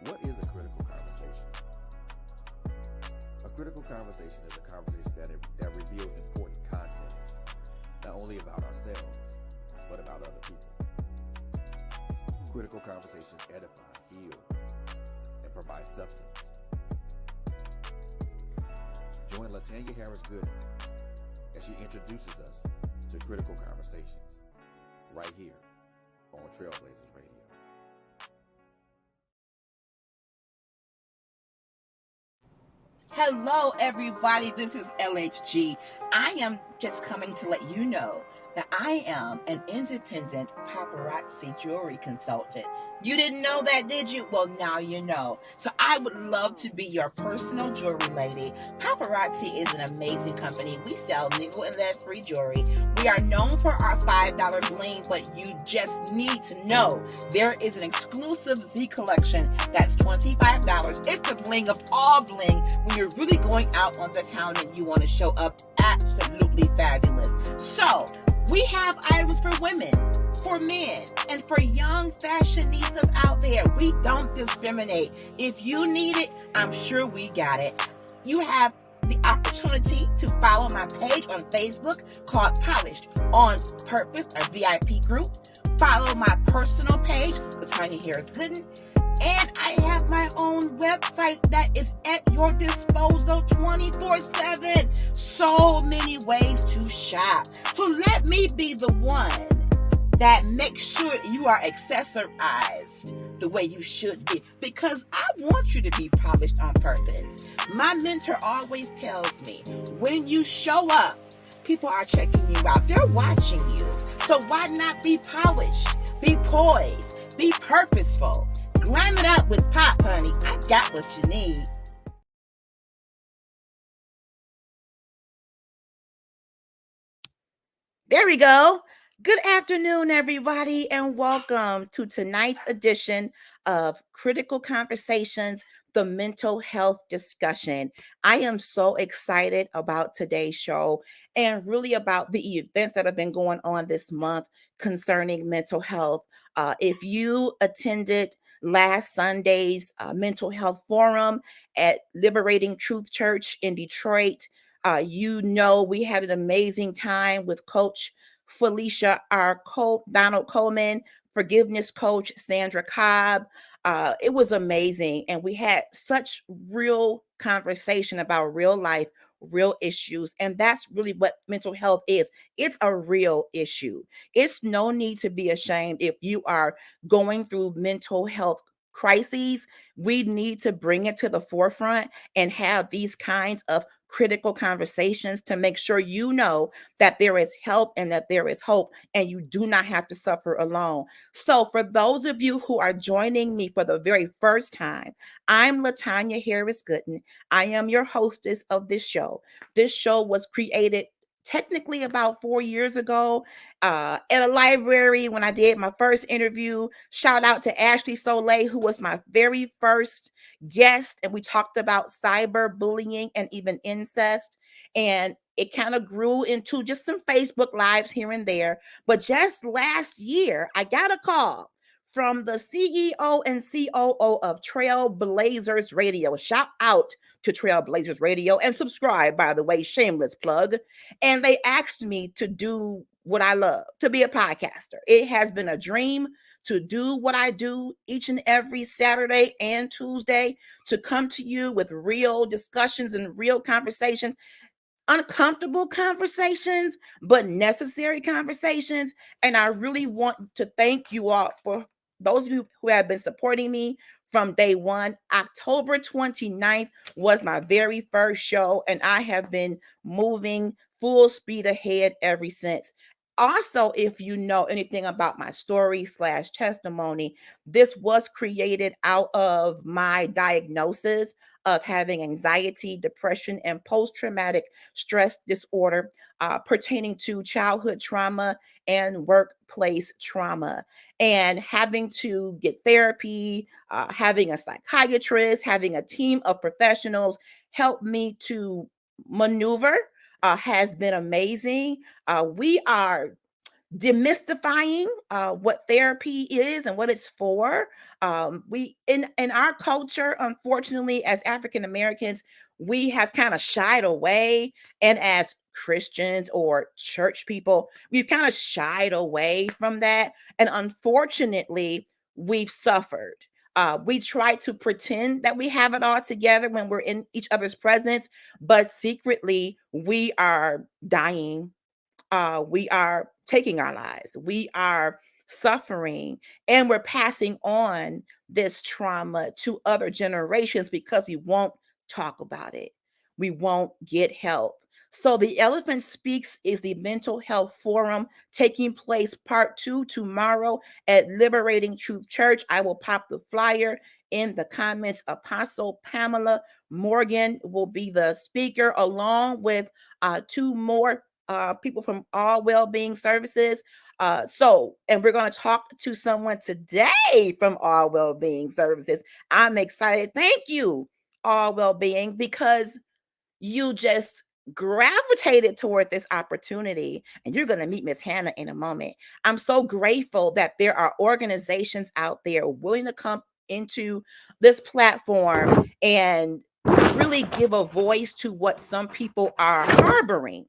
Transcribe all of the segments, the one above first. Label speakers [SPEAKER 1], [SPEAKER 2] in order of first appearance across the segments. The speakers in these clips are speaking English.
[SPEAKER 1] What is a critical conversation? A critical conversation is a conversation that reveals important context, not only about ourselves, but about other people. Critical conversations edify, heal, and provide substance. Join Latanya Harris Gooden as she introduces us to critical conversations right here on Trailblazers Radio.
[SPEAKER 2] Hello, everybody. This is LHG. I am just coming to let you know that I am an independent paparazzi jewelry consultant. You didn't know that, did you? Well, now you know. So I would love to be your personal jewelry lady. Paparazzi is an amazing company. We sell nickel and lead free jewelry. We are known for our $5 bling, but you just need to know there is an exclusive Z collection that's $25. It's the bling of all bling when you're really going out on the town and you want to show up absolutely fabulous. So we have items for women, for men, and for young fashionistas out there. We don't discriminate. If you need it, I'm sure we got it. You have the opportunity to follow my page on Facebook called Polished on Purpose, a VIP group. Follow my personal page, Latanya Harris Gooden. And I have my own website that is at your disposal 24/7. So many ways to shop. So let me be the one that makes sure you are accessorized the way you should be. Because I want you to be polished on purpose. My mentor always tells me, when you show up, people are checking you out. They're watching you. So why not be polished? Be poised. Be purposeful. Glam it up with pop, honey. I got what you need. There we go. Good afternoon, everybody, and welcome to tonight's edition of Critical Conversations, the mental health discussion. I am so excited about today's show and really about the events that have been going on this month concerning mental health. If you attended last Sunday's mental health forum at Liberating Truth Church in Detroit, you know we had an amazing time with Coach Felicia, our Donald Coleman, forgiveness coach Sandra Cobb. It was amazing, and we had such real conversation about real life, real issues, and that's really what mental health is. It's a real issue. It's no need to be ashamed if you are going through mental health crises. We need to bring it to the forefront and have these kinds of critical conversations to make sure you know that there is help and that there is hope and you do not have to suffer alone. So for those of you who are joining me for the very first time, I'm Latanya Harris Gooden. I am your hostess of this show. This show was created technically about 4 years ago at a library when I did my first interview. Shout out to Ashley Soleil, who was my very first guest, and we talked about cyberbullying and even incest. And it kind of grew into just some Facebook lives here and there. But just last year, I got a call from the CEO and COO of Trailblazers Radio. Shout out to Trailblazers Radio and subscribe, by the way, shameless plug. And they asked me to do what I love, to be a podcaster. It has been a dream to do what I do each and every Saturday and Tuesday, to come to you with real discussions and real conversations, uncomfortable conversations, but necessary conversations. And I really want to thank you all for those of you who have been supporting me from day one. October 29th was my very first show, and I have been moving full speed ahead ever since. Also, if you know anything about my story / testimony, this was created out of my diagnosis of having anxiety, depression, and post-traumatic stress disorder pertaining to childhood trauma and workplace trauma, and having to get therapy, having a psychiatrist, having a team of professionals help me to maneuver has been amazing. We are demystifying what therapy is and what it's for. We in our culture, unfortunately, as African Americans, we have kind of shied away, and as Christians or church people, we've kind of shied away from that, and unfortunately, we've suffered. We try to pretend that we have it all together when we're in each other's presence, but secretly we are dying, we are taking our lives, we are suffering, and we're passing on this trauma to other generations because we won't talk about it. We won't get help. So, the Elephant Speaks is the mental health forum taking place part two tomorrow at Liberating Truth Church. I will pop the flyer in the comments. Apostle Pamela Morgan will be the speaker, along with two more people from All Wellbeing Services. And we're going to talk to someone today from All Wellbeing Services. I'm excited. Thank you, All Wellbeing, because you just gravitated toward this opportunity, and you're going to meet Miss Hannah in a moment. I'm so grateful that there are organizations out there willing to come into this platform and really give a voice to what some people are harboring,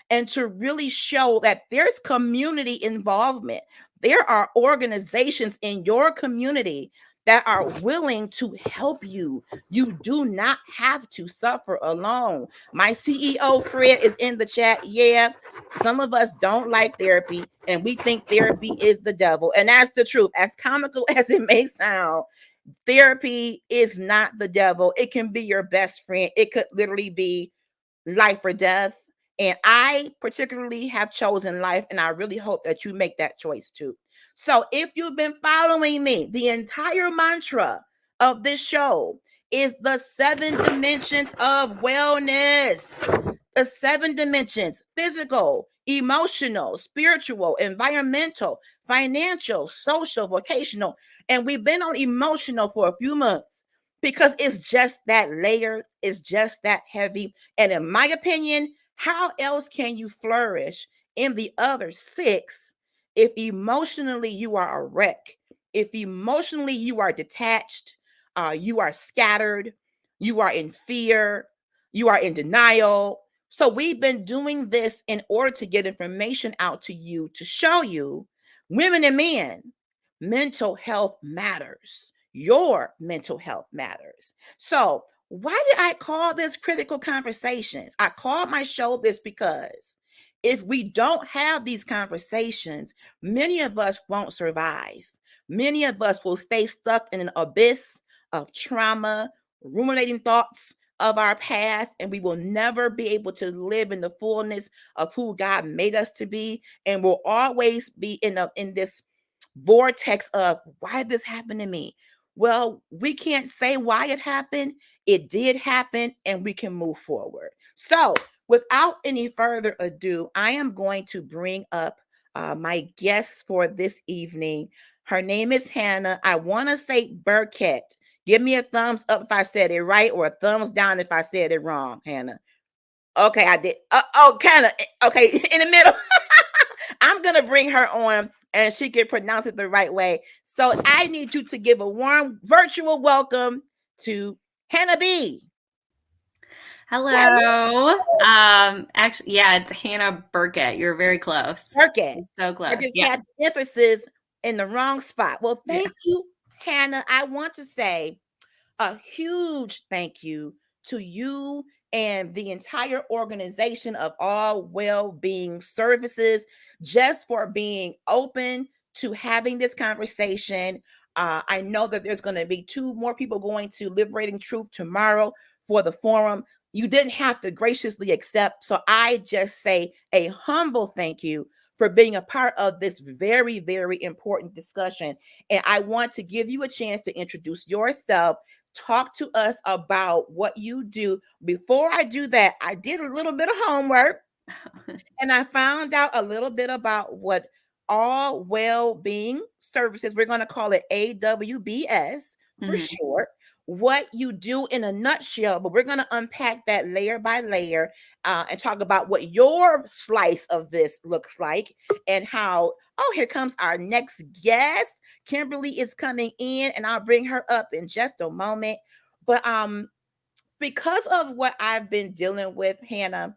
[SPEAKER 2] and to really show that there's community involvement. There are organizations in your community that are willing to help you. You do not have to suffer alone. My CEO, Fred, is in the chat. Yeah, some of us don't like therapy and we think therapy is the devil. And that's the truth. As comical as it may sound, therapy is not the devil. It can be your best friend. It could literally be life or death. And I particularly have chosen life, and I really hope that you make that choice too. So, if you've been following me, the entire mantra of this show is the 7 dimensions of wellness. The 7 dimensions: physical, emotional, spiritual, environmental, financial, social, vocational. And we've been on emotional for a few months because it's just that layered, it's just that heavy. And in my opinion, how else can you flourish in the other 6 if emotionally you are a wreck? If emotionally you are detached, you are scattered, you are in fear, you are in denial. So we've been doing this in order to get information out to you, to show you, women and men, mental health matters. Your mental health matters. So, why did I call this Critical Conversations? I called my show this because if we don't have these conversations, many of us won't survive. Many of us will stay stuck in an abyss of trauma, ruminating thoughts of our past, and we will never be able to live in the fullness of who God made us to be, and will always be in this vortex of why this happened to me. Well, we can't say why it happened. It did happen, and we can move forward. So, without any further ado, I am going to bring up my guest for this evening. Her name is Hannah. I want to say Burkett. Give me a thumbs up if I said it right, or a thumbs down if I said it wrong, Hannah. Okay, I did. Kind of. Okay, in the middle. I'm going to bring her on and she can pronounce it the right way. So I need you to give a warm virtual welcome to Hannah B.
[SPEAKER 3] Hello. Actually, yeah, it's Hannah Burkett. You're very close.
[SPEAKER 2] Burkett.
[SPEAKER 3] So close.
[SPEAKER 2] I just had emphasis in the wrong spot. Well, thank you, Hannah. I want to say a huge thank you to you and the entire organization of All Wellbeing Services just for being open to having this conversation. I know that there's going to be 2 more people going to Liberating Truth tomorrow for the forum. You didn't have to graciously accept. So I just say a humble thank you for being a part of this very, very important discussion. And I want to give you a chance to introduce yourself. Talk to us about what you do. Before I do that, I did a little bit of homework and I found out a little bit about what All Wellbeing Services, we're going to call it AWBS for short. what you do in a nutshell, but we're going to unpack that layer by layer and talk about what your slice of this looks like and how. Oh, here comes our next guest. Kimberly is coming in, and I'll bring her up in just a moment. But because of what I've been dealing with, Hannah,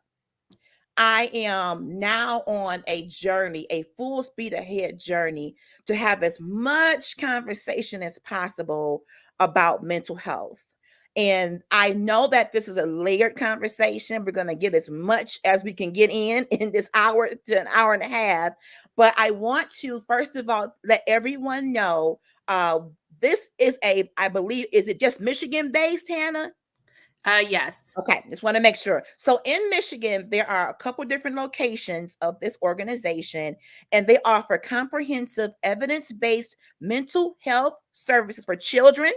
[SPEAKER 2] I am now on a journey, a full speed ahead journey to have as much conversation as possible about mental health. And I know that this is a layered conversation. We're going to get as much as we can get in this hour to an hour and a half. But I want to, first of all, let everyone know this is I believe, is it just Michigan based, Hannah?
[SPEAKER 3] Yes.
[SPEAKER 2] Okay, just want to make sure. So in Michigan, there are a couple different locations of this organization, and they offer comprehensive evidence-based mental health services for children,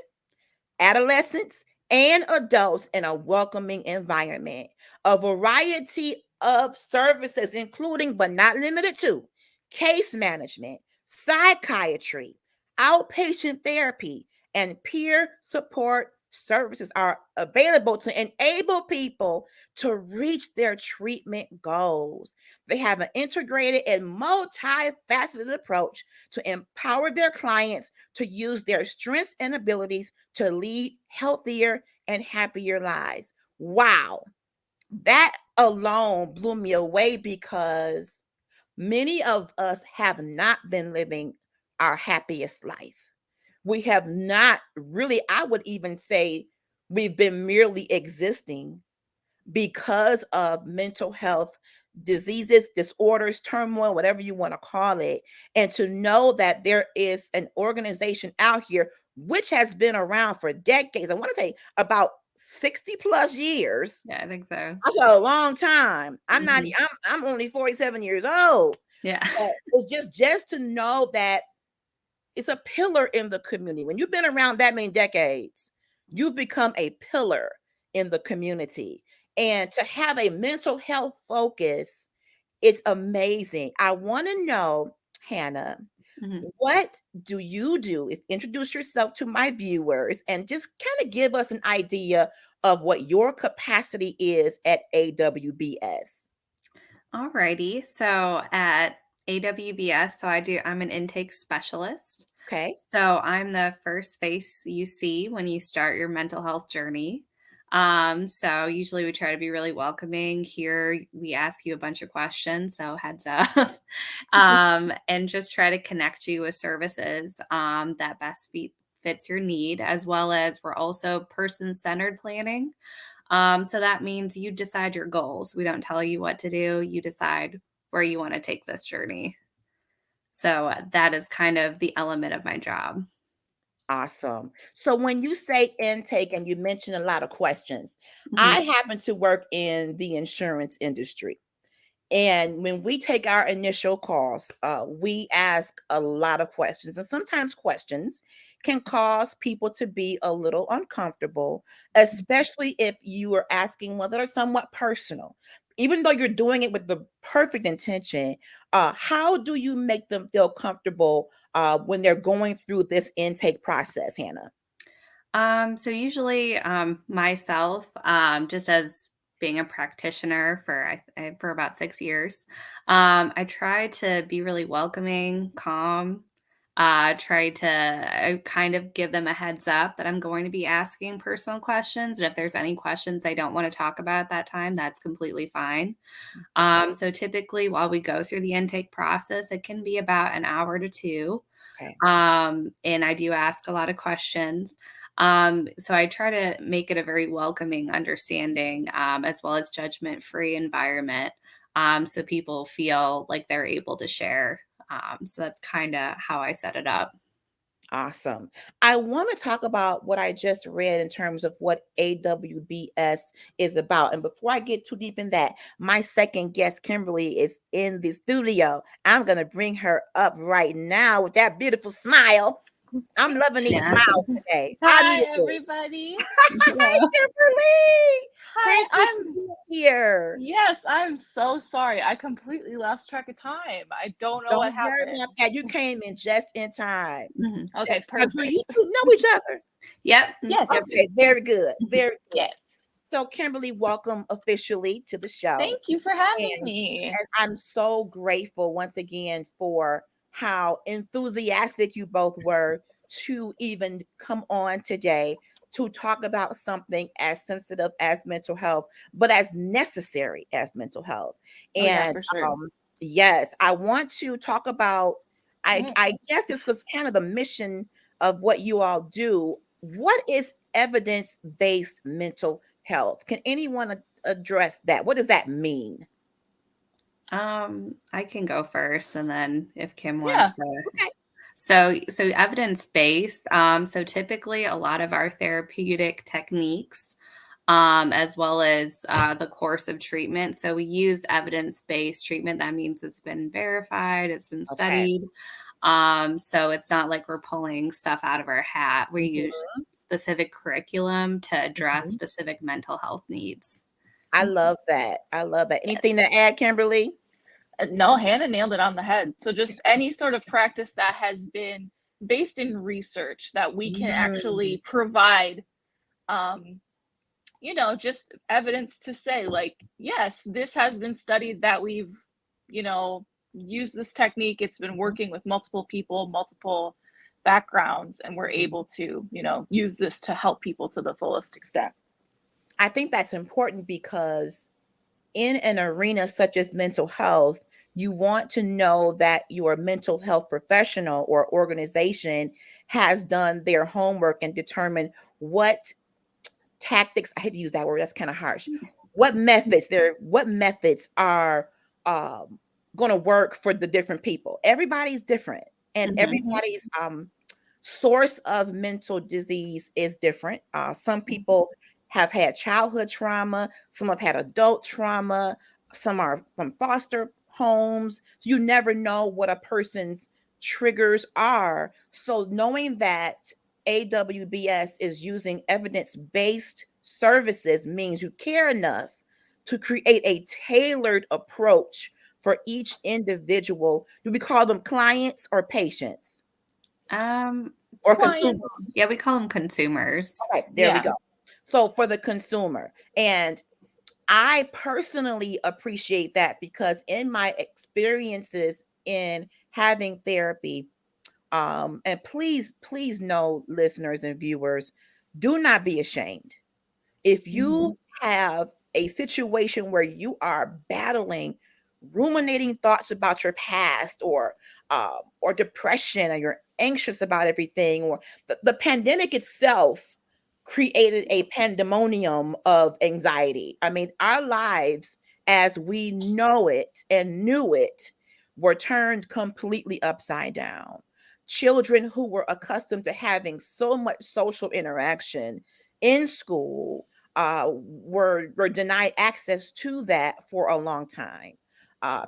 [SPEAKER 2] adolescents, and adults in a welcoming environment. A variety of services, including but not limited to case management, psychiatry, outpatient therapy, and peer support services are available to enable people to reach their treatment goals. They have an integrated and multifaceted approach to empower their clients to use their strengths and abilities to lead healthier and happier lives. Wow. That alone blew me away because many of us have not been living our happiest life. We have not really, I would even say, we've been merely existing because of mental health diseases, disorders, turmoil, whatever you want to call it. And to know that there is an organization out here which has been around for decades. I want to say about 60 plus years.
[SPEAKER 3] Yeah, I think so.
[SPEAKER 2] That's a long time. I'm only 47 years old.
[SPEAKER 3] Yeah.
[SPEAKER 2] But it's just to know that it's a pillar in the community. When you've been around that many decades, you've become a pillar in the community. And to have a mental health focus, it's amazing. I want to know, Hannah, what do you do? Introduce yourself to my viewers and just kind of give us an idea of what your capacity is at AWBS.
[SPEAKER 3] Alrighty. So at AWBS, I'm an intake specialist.
[SPEAKER 2] Okay.
[SPEAKER 3] So I'm the first face you see when you start your mental health journey. So usually we try to be really welcoming. Here we ask you a bunch of questions, so heads up. And just try to connect you with services that best fits your need, as well as we're also person-centered planning. So that means you decide your goals. We don't tell you what to do. You decide where you want to take this journey. So that is kind of the element of my job.
[SPEAKER 2] Awesome. So when you say intake and you mention a lot of questions, I happen to work in the insurance industry. And when we take our initial calls, we ask a lot of questions. And sometimes questions can cause people to be a little uncomfortable, especially if you are asking ones that are somewhat personal. Even though you're doing it with the perfect intention, how do you make them feel comfortable when they're going through this intake process, Hannah?
[SPEAKER 3] So usually myself, just as being a practitioner for about 6 years, I try to be really welcoming, calm. I kind of give them a heads up that I'm going to be asking personal questions, and if there's any questions I don't want to talk about at that time, that's completely fine. So typically, while we go through the intake process, it can be about an hour to two.
[SPEAKER 2] Okay.
[SPEAKER 3] And I do ask a lot of questions. So I try to make it a very welcoming, understanding, as well as judgment-free environment, so people feel like they're able to share. So that's kind of how I set it up.
[SPEAKER 2] Awesome. I want to talk about what I just read in terms of what AWBS is about. And before I get too deep in that, my second guest, Kimberly, is in the studio. I'm going to bring her up right now with that beautiful smile. I'm loving these smiles today.
[SPEAKER 4] Hi, everybody.
[SPEAKER 2] Hi, Kimberly.
[SPEAKER 4] Hi,
[SPEAKER 2] I'm here.
[SPEAKER 4] Yes, I'm so sorry. I completely lost track of time. I don't know what happened.
[SPEAKER 2] About that. You came in just in time.
[SPEAKER 4] Okay, perfect.
[SPEAKER 2] Do you two know each other?
[SPEAKER 3] Yep.
[SPEAKER 4] Yes.
[SPEAKER 3] Yep.
[SPEAKER 2] Okay, very good. Very good.
[SPEAKER 4] Yes.
[SPEAKER 2] So, Kimberly, welcome officially to the show.
[SPEAKER 4] Thank you for having
[SPEAKER 2] And,
[SPEAKER 4] me.
[SPEAKER 2] and I'm so grateful once again for how enthusiastic you both were to even come on today to talk about something as sensitive as mental health, but as necessary as mental health.
[SPEAKER 4] Oh, yeah,
[SPEAKER 2] And
[SPEAKER 4] for sure.
[SPEAKER 2] yes, I want to talk about, I guess this was kind of the mission of what you all do. What is evidence-based mental health? Can anyone address that? What does that mean?
[SPEAKER 3] I can go first, and then if Kim
[SPEAKER 4] Yeah.
[SPEAKER 3] wants to.
[SPEAKER 2] Okay.
[SPEAKER 3] So evidence-based. So typically, a lot of our therapeutic techniques, as well as the course of treatment. So we use evidence-based treatment. That means it's been verified, it's been
[SPEAKER 2] Okay.
[SPEAKER 3] studied. So it's not like we're pulling stuff out of our hat. We use specific curriculum to address specific mental health needs.
[SPEAKER 2] I love that. I love that. Anything
[SPEAKER 4] Yes.
[SPEAKER 2] to add, Kimberly?
[SPEAKER 4] No, Hannah nailed it on the head. So just any sort of practice that has been based in research that we can actually provide, just evidence to say, like, yes, this has been studied, that we've, used this technique. It's been working with multiple people, multiple backgrounds, and we're able to, use this to help people to the fullest extent.
[SPEAKER 2] I think that's important because in an arena such as mental health, you want to know that your mental health professional or organization has done their homework and determined what tactics, I hate to use that word, that's kind of harsh. What methods are going to work for the different people. Everybody's different, and everybody's source of mental disease is different. Some people have had childhood trauma, some have had adult trauma, some are from foster homes. So you never know what a person's triggers are. So knowing that AWBS is using evidence-based services means you care enough to create a tailored approach for each individual. Do we call them clients or patients? Or
[SPEAKER 4] Clients.
[SPEAKER 2] consumers?
[SPEAKER 3] Yeah, we call them consumers.
[SPEAKER 2] Okay, there we
[SPEAKER 4] Yeah.
[SPEAKER 2] go. So for the consumer, and I personally appreciate that because in my experiences in having therapy, and please know, listeners and viewers, do not be ashamed. If you have a situation where you are battling ruminating thoughts about your past, or depression, or you're anxious about everything, or the pandemic itself created a pandemonium of anxiety. I mean, our lives as we know it and knew it were turned completely upside down. Children who were accustomed to having so much social interaction in school were denied access to that for a long time.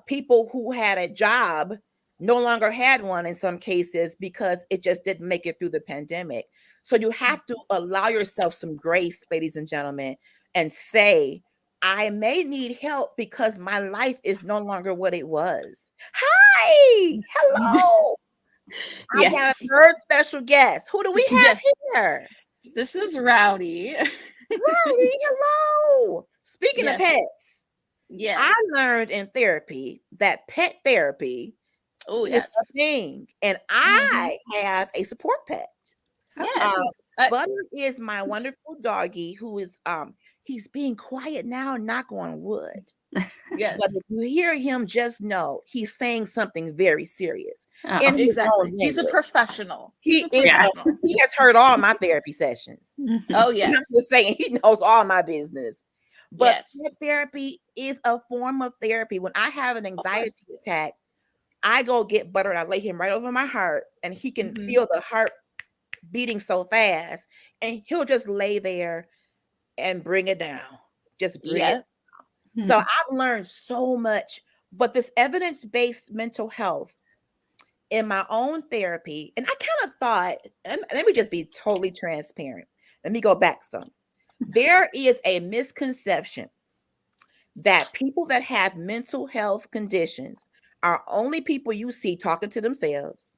[SPEAKER 2] People who had a job no longer had one in some cases because it just didn't make it through the pandemic. So you have to allow yourself some grace, ladies and gentlemen, and say, I may need help because my life is no longer what it was. Hi, hello. I got
[SPEAKER 4] Yes.
[SPEAKER 2] a third special guest. Who do we have here?
[SPEAKER 4] This is Rowdy.
[SPEAKER 2] Riley, hello. Speaking of
[SPEAKER 4] Yes.
[SPEAKER 2] pets,
[SPEAKER 4] Yes.
[SPEAKER 2] I learned in therapy that pet therapy
[SPEAKER 4] Oh,
[SPEAKER 2] is
[SPEAKER 4] yes.
[SPEAKER 2] a thing, and I have a support pet.
[SPEAKER 4] Yes.
[SPEAKER 2] Butter is my wonderful doggy who is he's being quiet now, knock on wood.
[SPEAKER 4] Yes.
[SPEAKER 2] But if you hear him, just know he's saying something very serious.
[SPEAKER 3] Oh,
[SPEAKER 2] In his
[SPEAKER 4] Exactly.
[SPEAKER 2] own
[SPEAKER 4] He's a
[SPEAKER 2] language.
[SPEAKER 4] professional.
[SPEAKER 2] He is.
[SPEAKER 3] Yeah.
[SPEAKER 2] He has heard all my therapy sessions.
[SPEAKER 4] Oh, yes.
[SPEAKER 2] I'm just saying, he knows all my business. But
[SPEAKER 4] Yes.
[SPEAKER 2] pet therapy is a form of therapy. When I have an anxiety attack, I go get Butter and I lay him right over my heart, and he can feel the heart beating so fast, and he'll just lay there and bring it down. Just bring it. So I've learned so much, but this evidence-based mental health in my own therapy, and I kind of thought, and let me just be totally transparent. Let me go back some. There is a misconception that people that have mental health conditions are only people you see talking to themselves,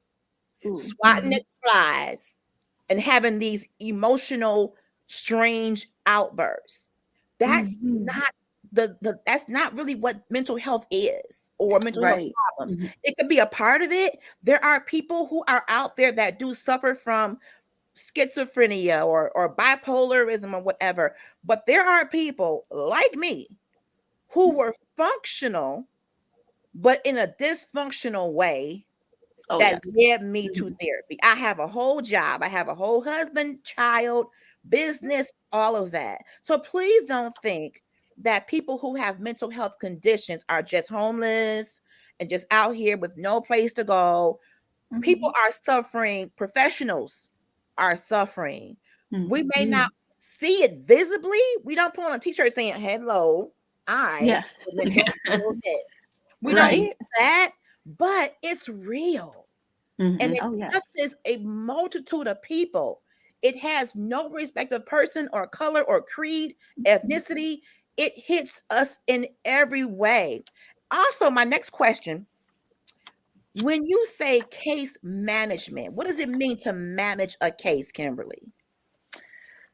[SPEAKER 2] swatting at flies, and having these emotional, strange outbursts. That's
[SPEAKER 4] Mhm.
[SPEAKER 2] not that's not really what mental health is, or mental health
[SPEAKER 4] Right.
[SPEAKER 2] problems.
[SPEAKER 3] Mhm.
[SPEAKER 2] It could be a part of it. There are people who are out there that do suffer from schizophrenia or bipolarism or whatever, but there are people like me who were functional but in a dysfunctional way
[SPEAKER 4] Oh,
[SPEAKER 2] that
[SPEAKER 4] yes.
[SPEAKER 2] led me to therapy. I have a whole job, I have a whole husband, child, business, all of that. So please don't think that people who have mental health conditions are just homeless and just out here with no place to go. People
[SPEAKER 4] Mhm.
[SPEAKER 2] are suffering, professionals are suffering. We may not
[SPEAKER 3] Mhm.
[SPEAKER 2] see it visibly. We don't put on a t-shirt saying, "Hello, I
[SPEAKER 4] Yeah.
[SPEAKER 2] have mental illness." We don't do
[SPEAKER 4] Right.
[SPEAKER 2] that, but it's real. And
[SPEAKER 3] Mhm.
[SPEAKER 2] it
[SPEAKER 4] Oh, yes.
[SPEAKER 2] touches a multitude of people. It has no respect of person or color or creed, ethnicity. It hits us in every way. Also, my next question, when you say case management, what does it mean to manage a case, Kimberly?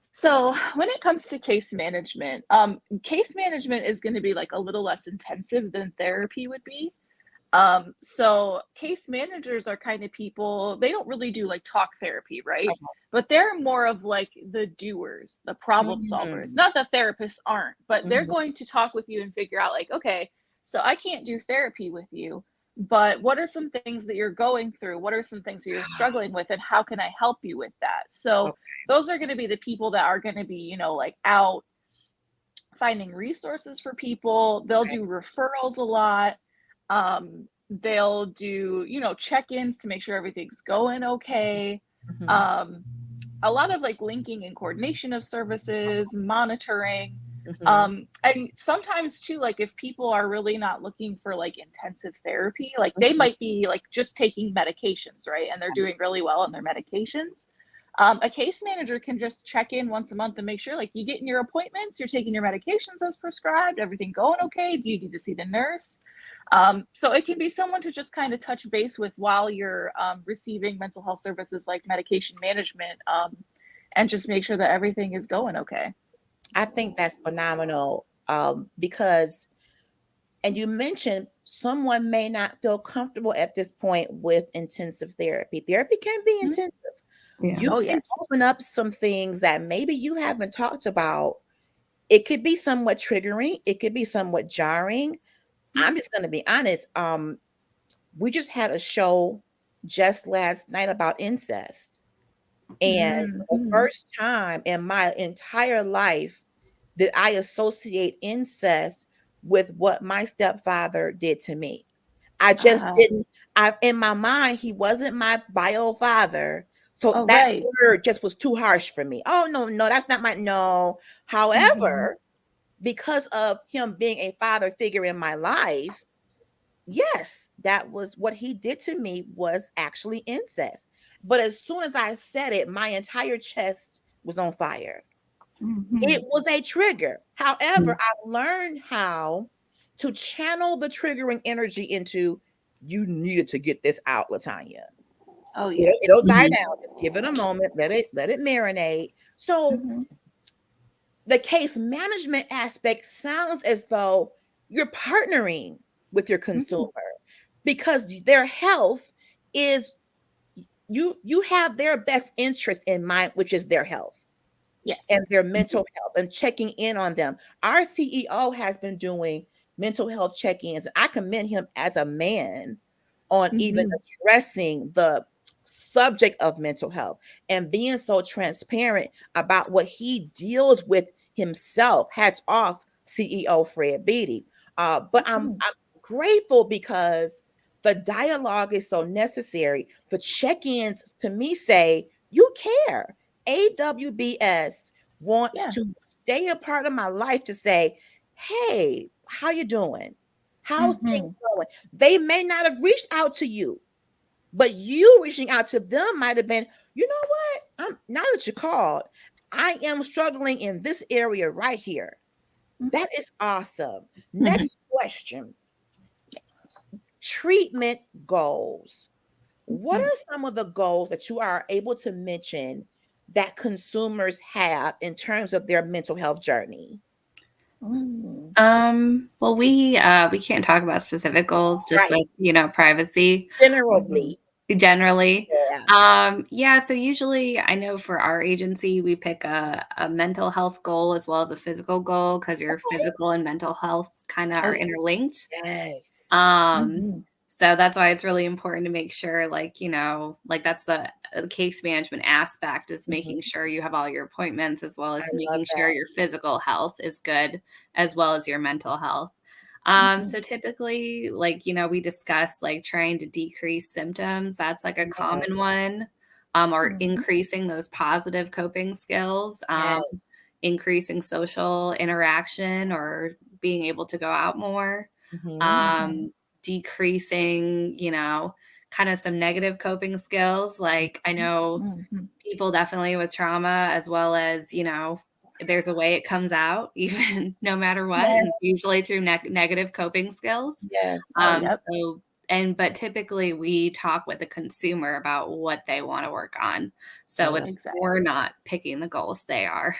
[SPEAKER 4] So when it comes to case management is going to be like a little less intensive than therapy would be. So case managers are kind of people, they don't really do like talk therapy, right? But they're more of like the doers, the problem solvers.
[SPEAKER 2] Mhm,
[SPEAKER 4] Not that therapists aren't, but they're
[SPEAKER 2] mhm.
[SPEAKER 4] going to talk with you and figure out like, okay, so I can't do therapy with you, but what are some things that you're going through? What are some things that you're struggling with and how can I help you with that? So
[SPEAKER 2] Okay,
[SPEAKER 4] those are going to be the people that are going to be, like out finding resources for people. They'll
[SPEAKER 2] okay.
[SPEAKER 4] do referrals a lot. They'll do, check-ins to make sure everything's going okay.
[SPEAKER 2] Mhm,
[SPEAKER 4] Um, a lot of like linking and coordination of services, monitoring.
[SPEAKER 2] mhm,
[SPEAKER 4] And sometimes too, like if people are really not looking for like intensive therapy, like they
[SPEAKER 2] mhm.
[SPEAKER 4] might be like just taking medications, right? And they're doing really well on their medications. A case manager can just check in once a month and make sure like you getting your appointments, you're taking your medications as prescribed, everything going okay? Do you need to see the nurse? So it can be someone to just kind of touch base with while you're receiving mental health services like medication management, and just make sure that everything is going okay.
[SPEAKER 2] I think that's phenomenal, because, and you mentioned someone may not feel comfortable at this point with intensive therapy. Therapy can be
[SPEAKER 4] Mhm.
[SPEAKER 2] intensive.
[SPEAKER 3] Yeah.
[SPEAKER 2] You
[SPEAKER 4] Oh,
[SPEAKER 2] can
[SPEAKER 4] yes.
[SPEAKER 2] open up some things that maybe you haven't talked about. It could be somewhat triggering, it could be somewhat jarring. I'm just going to be honest. We just had a show just last night about incest. And for the
[SPEAKER 4] Mhm.
[SPEAKER 2] first time in my entire life did I associate incest with what my stepfather did to me. I just
[SPEAKER 4] Wow.
[SPEAKER 2] didn't. I In my mind, he wasn't my bio father. So
[SPEAKER 4] Oh,
[SPEAKER 2] that
[SPEAKER 4] right.
[SPEAKER 2] word just was too harsh for me. Oh no, no, that's not my no.
[SPEAKER 4] Mhm.
[SPEAKER 2] However, because of him being a father figure in my life, yes, that was what he did to me, was actually incest. But as soon as I said it, my entire chest was on fire. It
[SPEAKER 4] Mhm.
[SPEAKER 2] was a trigger. However,
[SPEAKER 3] Mhm.
[SPEAKER 2] I've learned how to channel the triggering energy into, you needed to get this out, Latanya.
[SPEAKER 4] Oh,
[SPEAKER 2] It'll
[SPEAKER 4] yes.
[SPEAKER 2] die
[SPEAKER 3] Mhm.
[SPEAKER 2] down. Just give it a moment. Let it marinate. So
[SPEAKER 4] Mhm.
[SPEAKER 2] the case management aspect sounds as though you're partnering with your consumer,
[SPEAKER 4] Mhm.
[SPEAKER 2] because their health is, you have their best interest in mind, which is their health and
[SPEAKER 4] Yes.
[SPEAKER 2] their mental health, and checking in on them. Our CEO has been doing mental health check-ins. I commend him as a man on even
[SPEAKER 4] Mhm.
[SPEAKER 2] addressing the subject of mental health and being so transparent about what he deals with himself. Hats off, CEO Fred Beatty. But
[SPEAKER 4] Mhm.
[SPEAKER 2] I'm grateful because the dialogue is so necessary. The check-ins to me say you care. AWBS wants
[SPEAKER 4] Yeah.
[SPEAKER 2] to stay a part of my life to say, hey, how you doing? How's things
[SPEAKER 4] Mhm.
[SPEAKER 2] going? They may not have reached out to you, but you reaching out to them might have been, you know what? Now that you called, I am struggling in this area right here.
[SPEAKER 4] Mhm.
[SPEAKER 2] That is awesome.
[SPEAKER 3] Mhm.
[SPEAKER 2] Next question.
[SPEAKER 4] Yes.
[SPEAKER 2] Treatment goals. What
[SPEAKER 4] Mhm.
[SPEAKER 2] are some of the goals that you are able to mention that consumers have in terms of their mental health journey?
[SPEAKER 3] Well, we can't talk about specific goals, just
[SPEAKER 2] Right.
[SPEAKER 3] like, privacy.
[SPEAKER 2] Generally.
[SPEAKER 3] Generally.
[SPEAKER 2] Yeah.
[SPEAKER 3] Yeah, so usually I know for our agency, we pick a mental health goal as well as a physical goal because your physical and mental health kind of are interlinked.
[SPEAKER 2] Yes.
[SPEAKER 3] So that's why it's really important to make sure, like that's the case management aspect is making sure you have all your appointments as well as
[SPEAKER 2] I love
[SPEAKER 3] making sure
[SPEAKER 2] that.
[SPEAKER 3] your physical health is good as well as your mental health. So typically, we discuss like trying to decrease symptoms. That's like a common
[SPEAKER 2] Yes.
[SPEAKER 3] one. Or increasing those positive coping skills,
[SPEAKER 2] Yes.
[SPEAKER 3] increasing social interaction or being able to go out more, decreasing, kind of some negative coping skills. Like I know people definitely with trauma as well as, there's a way it comes out even no matter what. And it's
[SPEAKER 2] Yes.
[SPEAKER 3] usually through negative coping skills.
[SPEAKER 2] Yes.
[SPEAKER 3] But typically we talk with the consumer about what they want to work on. So
[SPEAKER 2] love
[SPEAKER 3] it's we're not picking the goals, they are.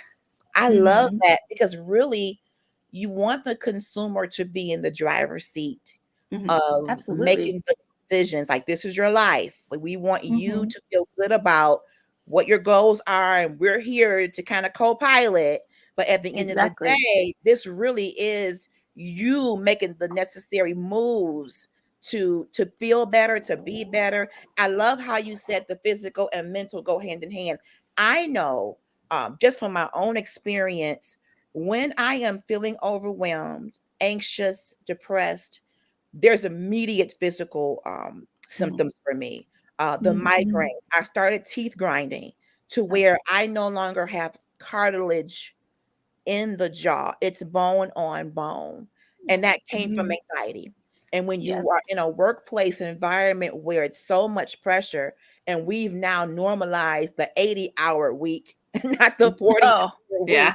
[SPEAKER 2] I love that because really you want the consumer to be in the driver's seat of
[SPEAKER 4] Absolutely.
[SPEAKER 2] making the decisions. Like, this is your life. Like, we want you to feel good about what your goals are, and we're here to kind of co-pilot. But at the end of the day, this really is you making the necessary moves to feel better, to be better. I love how you said the physical and mental go hand in hand. I know, just from my own experience, when I am feeling overwhelmed, anxious, depressed, there's immediate physical symptoms for me. The migraines. I started teeth grinding to where I no longer have cartilage in the jaw. It's bone on bone. And that came from anxiety. And when you are in a workplace environment where it's so much pressure, and we've now normalized the 80-hour week, not the 40-hour week.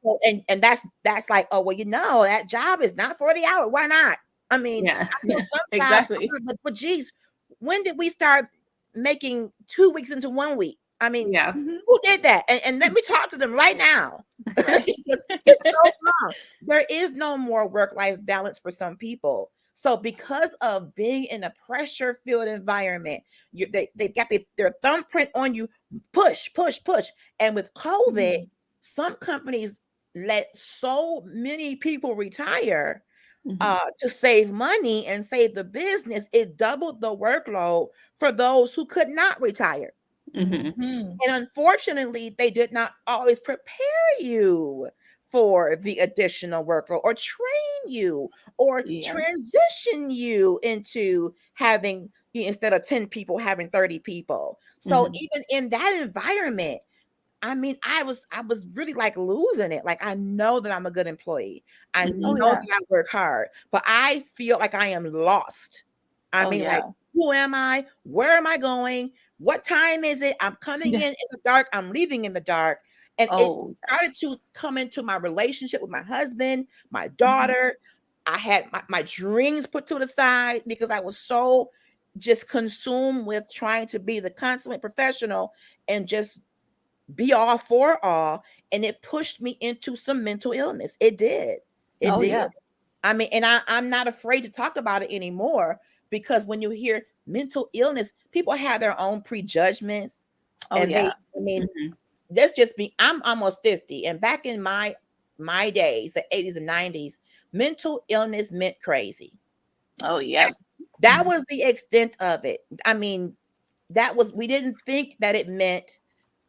[SPEAKER 2] So, and that's like, oh, well, that job is not 40 hours. Why not? I mean, I know sometimes, but geez, when did we start making 2 weeks into 1 week? I mean, who did that? And let me talk to them right now. Because it's so long. There is no more work-life balance for some people. So because of being in a pressure-filled environment, they got their thumbprint on you, push, push, push. And with COVID, some companies let so many people retire to save money and save the business. It doubled the workload for those who could not retire. And unfortunately, they did not always prepare you for the additional workload or train you or transition you into having, instead of 10 people, having 30 people. So even in that environment, I mean, I was really like losing it. Like, I know that I'm a good employee. I know that I work hard, but I feel like I am lost. I mean, like, who am I? Where am I going? What time is it? I'm coming in the dark. I'm leaving in the dark. And it started to come into my relationship with my husband, my daughter. I had my dreams put to the side because I was so just consumed with trying to be the consummate professional and just be all for all, and it pushed me into some mental illness. It did. It did. I mean, and I'm not afraid to talk about it anymore, because when you hear mental illness, people have their own prejudgments. Let's just be, I'm almost 50, and back in my days, the 80s and 90s, mental illness meant crazy. That was the extent of it. I mean, we didn't think that it meant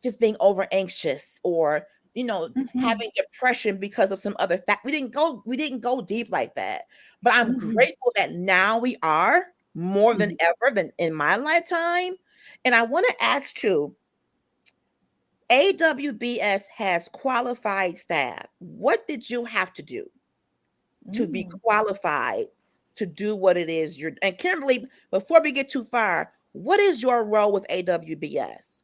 [SPEAKER 2] just being over anxious or having depression because of some other fact. We didn't go deep like that. But I'm grateful that now we are more than ever than in my lifetime. And I want to ask too, AWBS has qualified staff. What did you have to do to be qualified to do what it is you're, and Kimberly, before we get too far, what is your role with AWBS?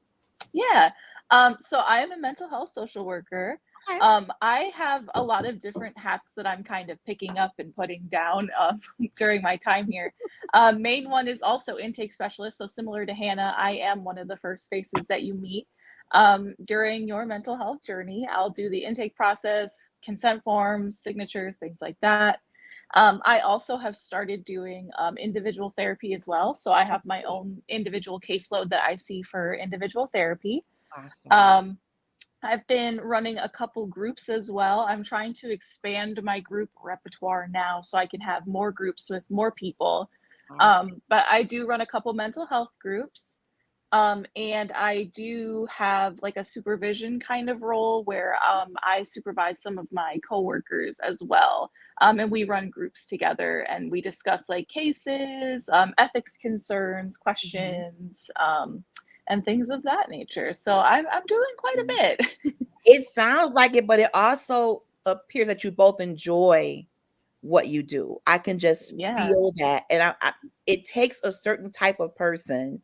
[SPEAKER 4] So I am a mental health social worker. I have a lot of different hats that I'm kind of picking up and putting down during my time here. Main one is also intake specialist. So similar to Hannah, I am one of the first faces that you meet during your mental health journey. I'll do the intake process, consent forms, signatures, things like that. I also have started doing individual therapy as well. So I have my own individual caseload that I see for individual therapy.
[SPEAKER 2] Awesome.
[SPEAKER 4] I've been running a couple groups as well. I'm trying to expand my group repertoire now so I can have more groups with more people.
[SPEAKER 2] Awesome.
[SPEAKER 4] But I do run a couple mental health groups. And I do have like a supervision kind of role where I supervise some of my coworkers as well. And we run groups together and we discuss like cases, ethics concerns, questions, and things of that nature. So I'm doing quite a bit.
[SPEAKER 2] It sounds like it, but it also appears that you both enjoy what you do. I can just
[SPEAKER 4] Yeah.
[SPEAKER 2] feel that. And it takes a certain type of person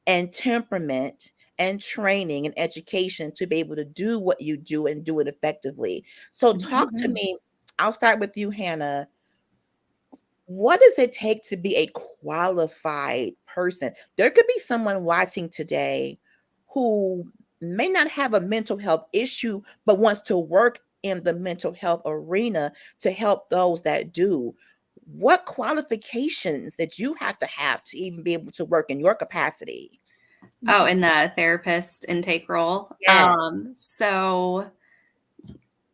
[SPEAKER 2] and temperament and training and education to be able to do what you do and do it effectively. So talk to me. I'll start with you, Hannah. What does it take to be a qualified person? There could be someone watching today who may not have a mental health issue, but wants to work in the mental health arena to help those that do. What qualifications that you have to even be able to work in your capacity?
[SPEAKER 3] Oh, in the therapist intake role.
[SPEAKER 2] Yes.
[SPEAKER 3] So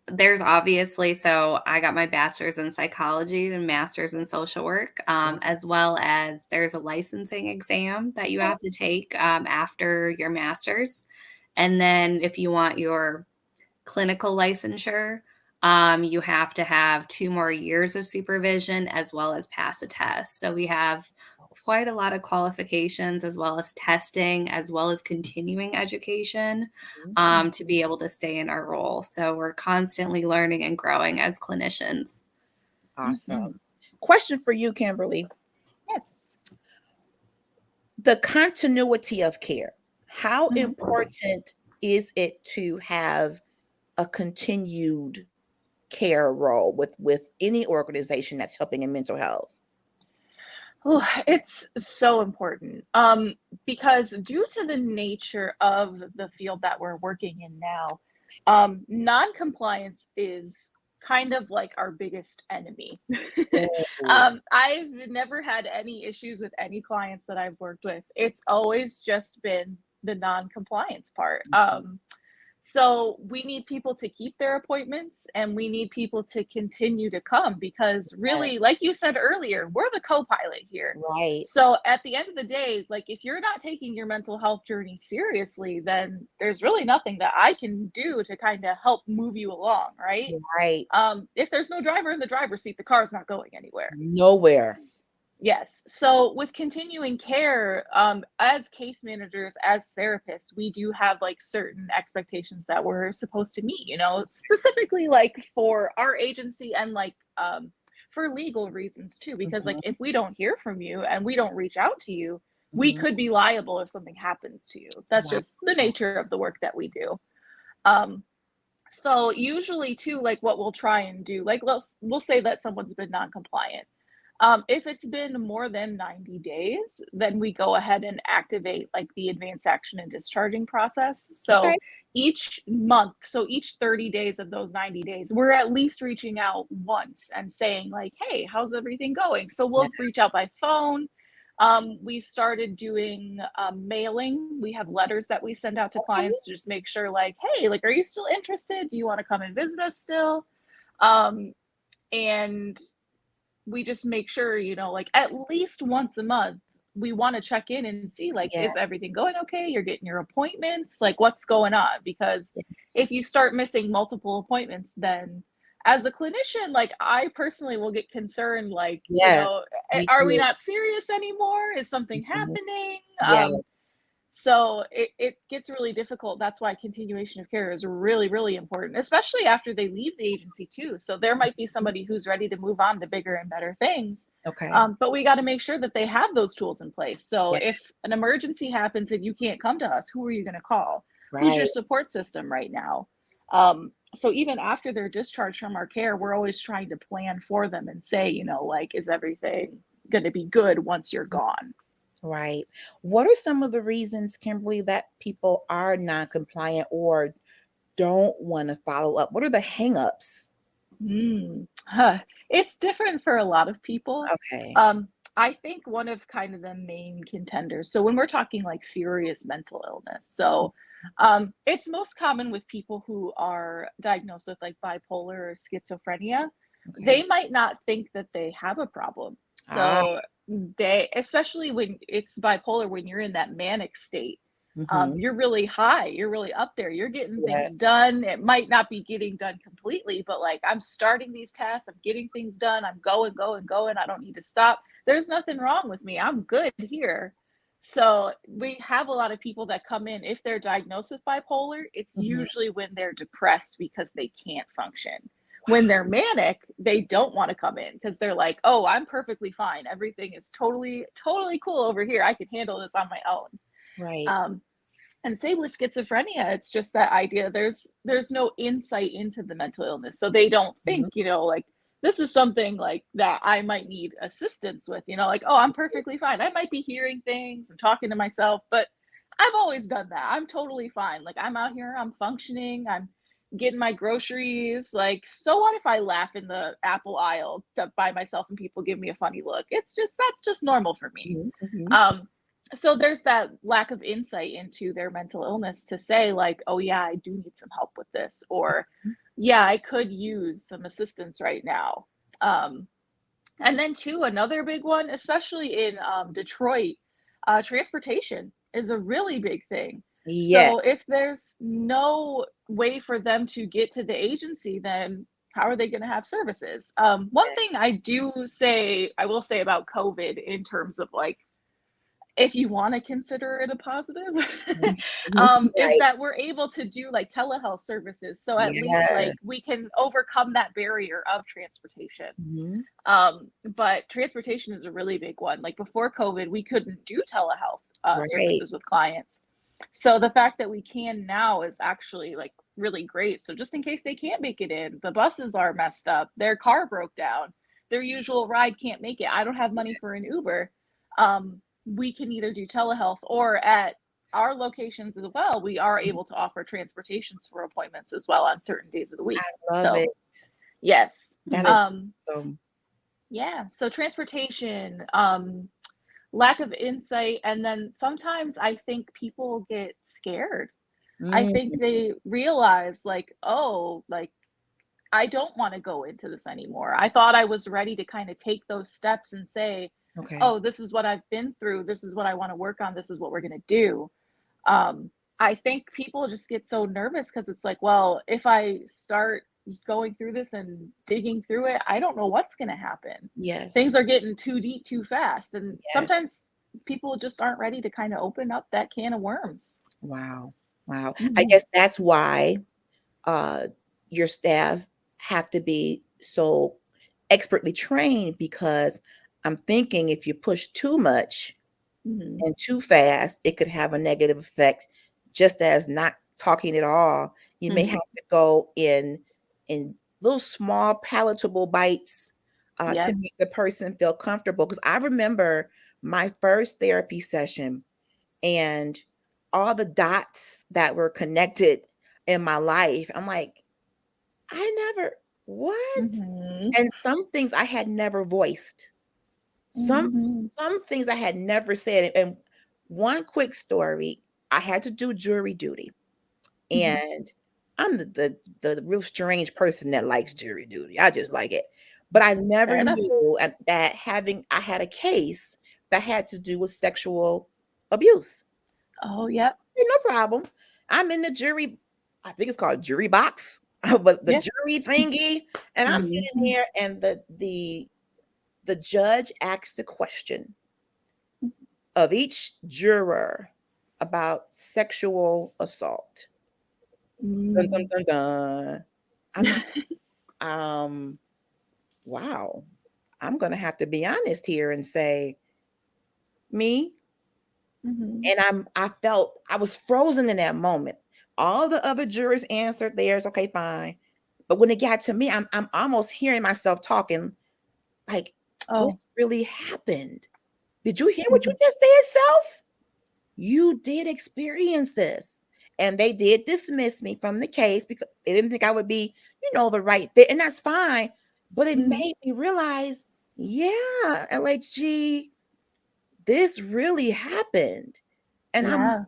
[SPEAKER 3] there's obviously, so I got my bachelor's in psychology and master's in social work, as well as there's a licensing exam that you have to take after your master's. And then if you want your clinical licensure, you have to have 2 more years of supervision as well as pass a test. So we have quite a lot of qualifications as well as testing, as well as continuing education to be able to stay in our role. So we're constantly learning and growing as clinicians.
[SPEAKER 2] Awesome. Question for you, Kimberly.
[SPEAKER 4] Yes.
[SPEAKER 2] The continuity of care. How important is it to have a continued care role with any organization that's helping in mental health?
[SPEAKER 4] Oh, it's so important because due to the nature of the field that we're working in now, non-compliance is kind of like our biggest enemy. I've never had any issues with any clients that I've worked with. It's always just been the non-compliance part. So we need people to keep their appointments and we need people to continue to come because really, like you said earlier, we're the co-pilot here.
[SPEAKER 2] Right.
[SPEAKER 4] So at the end of the day, like if you're not taking your mental health journey seriously, then there's really nothing that I can do to kind of help move you along, right?
[SPEAKER 2] Right.
[SPEAKER 4] If there's no driver in the driver's seat, the car's not going anywhere.
[SPEAKER 2] Nowhere.
[SPEAKER 4] Yes. So with continuing care, as case managers, as therapists, we do have like certain expectations that we're supposed to meet, you know, specifically like for our agency and like for legal reasons too, because like if we don't hear from you and we don't reach out to you, we could be liable if something happens to you. That's just the nature of the work that we do. So usually too, like what we'll try and do, like we'll say that someone's been non-compliant. If it's been more than 90 days, then we go ahead and activate like the advanced action and discharging process. So each month, so each 30 days of those 90 days, we're at least reaching out once and saying like, hey, how's everything going? So we'll reach out by phone. We've started doing mailing. We have letters that we send out to clients to just make sure like, hey, like, are you still interested? Do you want to come and visit us still? And we just make sure, you know, like at least once a month, we want to check in and see like, is everything going okay? You're getting your appointments, like what's going on? Because if you start missing multiple appointments, then as a clinician, like I personally will get concerned, like, you know, are we not serious anymore? Is something happening? So it gets really difficult. That's why continuation of care is really, really important, especially after they leave the agency too. So there might be somebody who's ready to move on to bigger and better things. But we got to make sure that they have those tools in place. So if an emergency happens and you can't come to us, who are you going to call? Who's your support system right now? So even after they're discharged from our care, we're always trying to plan for them and say, you know, like, is everything going to be good once you're gone?
[SPEAKER 2] Right. What are some of the reasons, Kimberly, that people are non-compliant or don't want to follow up? What are the hang-ups?
[SPEAKER 4] It's different for a lot of people.
[SPEAKER 2] Okay.
[SPEAKER 4] Um, I think one of kind of the main contenders. So when we're talking like serious mental illness, so it's most common with people who are diagnosed with like bipolar or schizophrenia.
[SPEAKER 2] Okay.
[SPEAKER 4] They might not think that they have a problem.
[SPEAKER 2] Ah.
[SPEAKER 4] So they, especially when it's bipolar, when you're in that manic state,
[SPEAKER 2] Mm-hmm.
[SPEAKER 4] you're really high, you're really up there, you're getting things
[SPEAKER 2] Yes.
[SPEAKER 4] done. It might not be getting done completely, but like I'm starting these tasks, I'm getting things done, I'm going, going, going. I don't need to stop. There's nothing wrong with me. I'm good here. So we have a lot of people that come in, if they're diagnosed with bipolar, it's
[SPEAKER 2] Mm-hmm.
[SPEAKER 4] usually when they're depressed because they can't function. When they're manic, they don't want to come in because they're like, oh, I'm perfectly fine. Everything is totally, totally cool over here. I can handle this on my own.
[SPEAKER 2] Right.
[SPEAKER 4] Um, and same with schizophrenia, it's just that idea there's no insight into the mental illness, so they don't
[SPEAKER 2] Mhm.
[SPEAKER 4] think, like this is something like that I might need assistance with, like, oh, I'm perfectly fine. I might be hearing things and talking to myself, but I've always done that. I'm totally fine. Like I'm out here, I'm functioning, I'm getting my groceries. Like, so what if I laugh in the apple aisle by myself and people give me a funny look? That's just normal for me.
[SPEAKER 2] Mhm. Mhm.
[SPEAKER 4] um so there's that lack of insight into their mental illness to say like, oh yeah, I do need some help with this, or yeah, I could use some assistance right now. um and then too, another big one, especially in Detroit, transportation is a really big thing. So
[SPEAKER 2] Yes.
[SPEAKER 4] if there's no way for them to get to the agency, then how are they going to have services? One thing I will say about COVID in terms of like, if you want to consider it a positive,
[SPEAKER 2] Mhm. Mhm.
[SPEAKER 4] is
[SPEAKER 2] Right.
[SPEAKER 4] that we're able to do like telehealth services. So at least like
[SPEAKER 2] Yes.
[SPEAKER 4] we can overcome that barrier of transportation.
[SPEAKER 2] Mhm.
[SPEAKER 4] But transportation is a really big one. Like before COVID, we couldn't do telehealth
[SPEAKER 2] Right.
[SPEAKER 4] services with clients. So the fact that we can now is actually like really great. So just in case they can't make it in, the buses are messed up, their car broke down, their usual ride can't make it, I don't have money for an
[SPEAKER 2] Yes.
[SPEAKER 4] Uber. We can either do telehealth, or at our locations as well, we are
[SPEAKER 2] Mhm.
[SPEAKER 4] able to offer transportations for appointments as well on certain days of the week.
[SPEAKER 2] Love
[SPEAKER 4] So
[SPEAKER 2] it.
[SPEAKER 4] yes.
[SPEAKER 2] That is
[SPEAKER 4] um
[SPEAKER 2] awesome.
[SPEAKER 4] yeah, so transportation, lack of insight, and then sometimes I think people get scared. I
[SPEAKER 2] Mm.
[SPEAKER 4] think they realize like, "Oh, like I don't wanna go into this anymore." I thought I was ready to kinda take those steps and say,
[SPEAKER 2] Okay.
[SPEAKER 4] "Oh, this is what I've been through, this is what I wanna work on, this is what we're gonna do." Um, I think people just get so nervous because it's like, well, if I start going through this and digging through it, I don't know what's going to happen.
[SPEAKER 2] Yes.
[SPEAKER 4] Things are getting too deep too fast. And
[SPEAKER 2] Yes.
[SPEAKER 4] sometimes people just aren't ready to kind of open up that can of worms.
[SPEAKER 2] Wow. Wow. I
[SPEAKER 4] Mhm.
[SPEAKER 2] guess that's why uh your staff have to be so expertly trained, because I'm thinking if you push too much
[SPEAKER 4] Mhm.
[SPEAKER 2] and too fast, it could have a negative effect, just as not talking at all. You may have
[SPEAKER 4] Mhm.
[SPEAKER 2] to go in little small palatable bites to
[SPEAKER 4] Yep.
[SPEAKER 2] make the person feel comfortable. Because I remember my first therapy session and all the dots that were connected in my life. I'm like, I never, what?
[SPEAKER 4] Mhm.
[SPEAKER 2] And some things I had never voiced. Some
[SPEAKER 4] Mhm.
[SPEAKER 2] some things I had never said. And one quick story, I had to do jury duty,
[SPEAKER 4] Mhm.
[SPEAKER 2] and I'm the real strange person that likes jury duty. I just like it. But I
[SPEAKER 4] Fair
[SPEAKER 2] never
[SPEAKER 4] enough.
[SPEAKER 2] knew that I had a case that had to do with sexual abuse.
[SPEAKER 4] Oh, yep.
[SPEAKER 2] Hey, no problem. I'm in the jury, I think it's called jury box, but the
[SPEAKER 4] Yeah.
[SPEAKER 2] jury thingy, and I'm sitting
[SPEAKER 4] Mhm.
[SPEAKER 2] there, and the judge asks a question of each juror about sexual assault. Dun, dun,
[SPEAKER 4] Mm.
[SPEAKER 2] dun, dun. I'm like, um, wow. I'm gonna have to be honest here and say, me,
[SPEAKER 4] Mhm.
[SPEAKER 2] and I felt I was frozen in that moment. All the other jurors answered theirs, okay, fine. But when it got to me, I'm almost hearing myself talking like,
[SPEAKER 4] Oh.
[SPEAKER 2] this really happened. Did you hear what you just said, self? You did experience this. And they did dismiss me from the case because they didn't think I would be, the right fit. And that's fine. But it made me realize, yeah, LHG, this really happened. And
[SPEAKER 4] Yeah.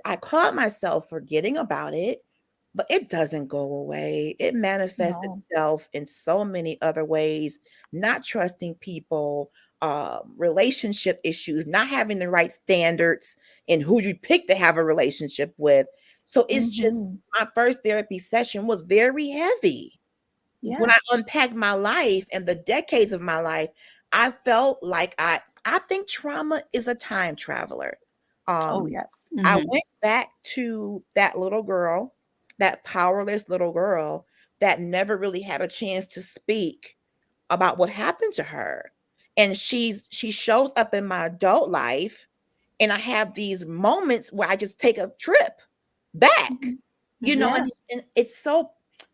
[SPEAKER 2] I caught myself forgetting about it, but it doesn't go away. It manifests
[SPEAKER 4] No.
[SPEAKER 2] itself in so many other ways, not trusting people, relationship issues, not having the right standards in who you pick to have a relationship with. So it's just my first therapy session was very heavy.
[SPEAKER 4] Yeah.
[SPEAKER 2] When I unpacked my life and the decades of my life, I felt like I think trauma is a time traveler.
[SPEAKER 4] Oh, yes.
[SPEAKER 2] I went back to that little girl, that powerless little girl that never really had a chance to speak about what happened to her. And she shows up in my adult life, and I have these moments where I just take a trip back.
[SPEAKER 4] Yeah.
[SPEAKER 2] And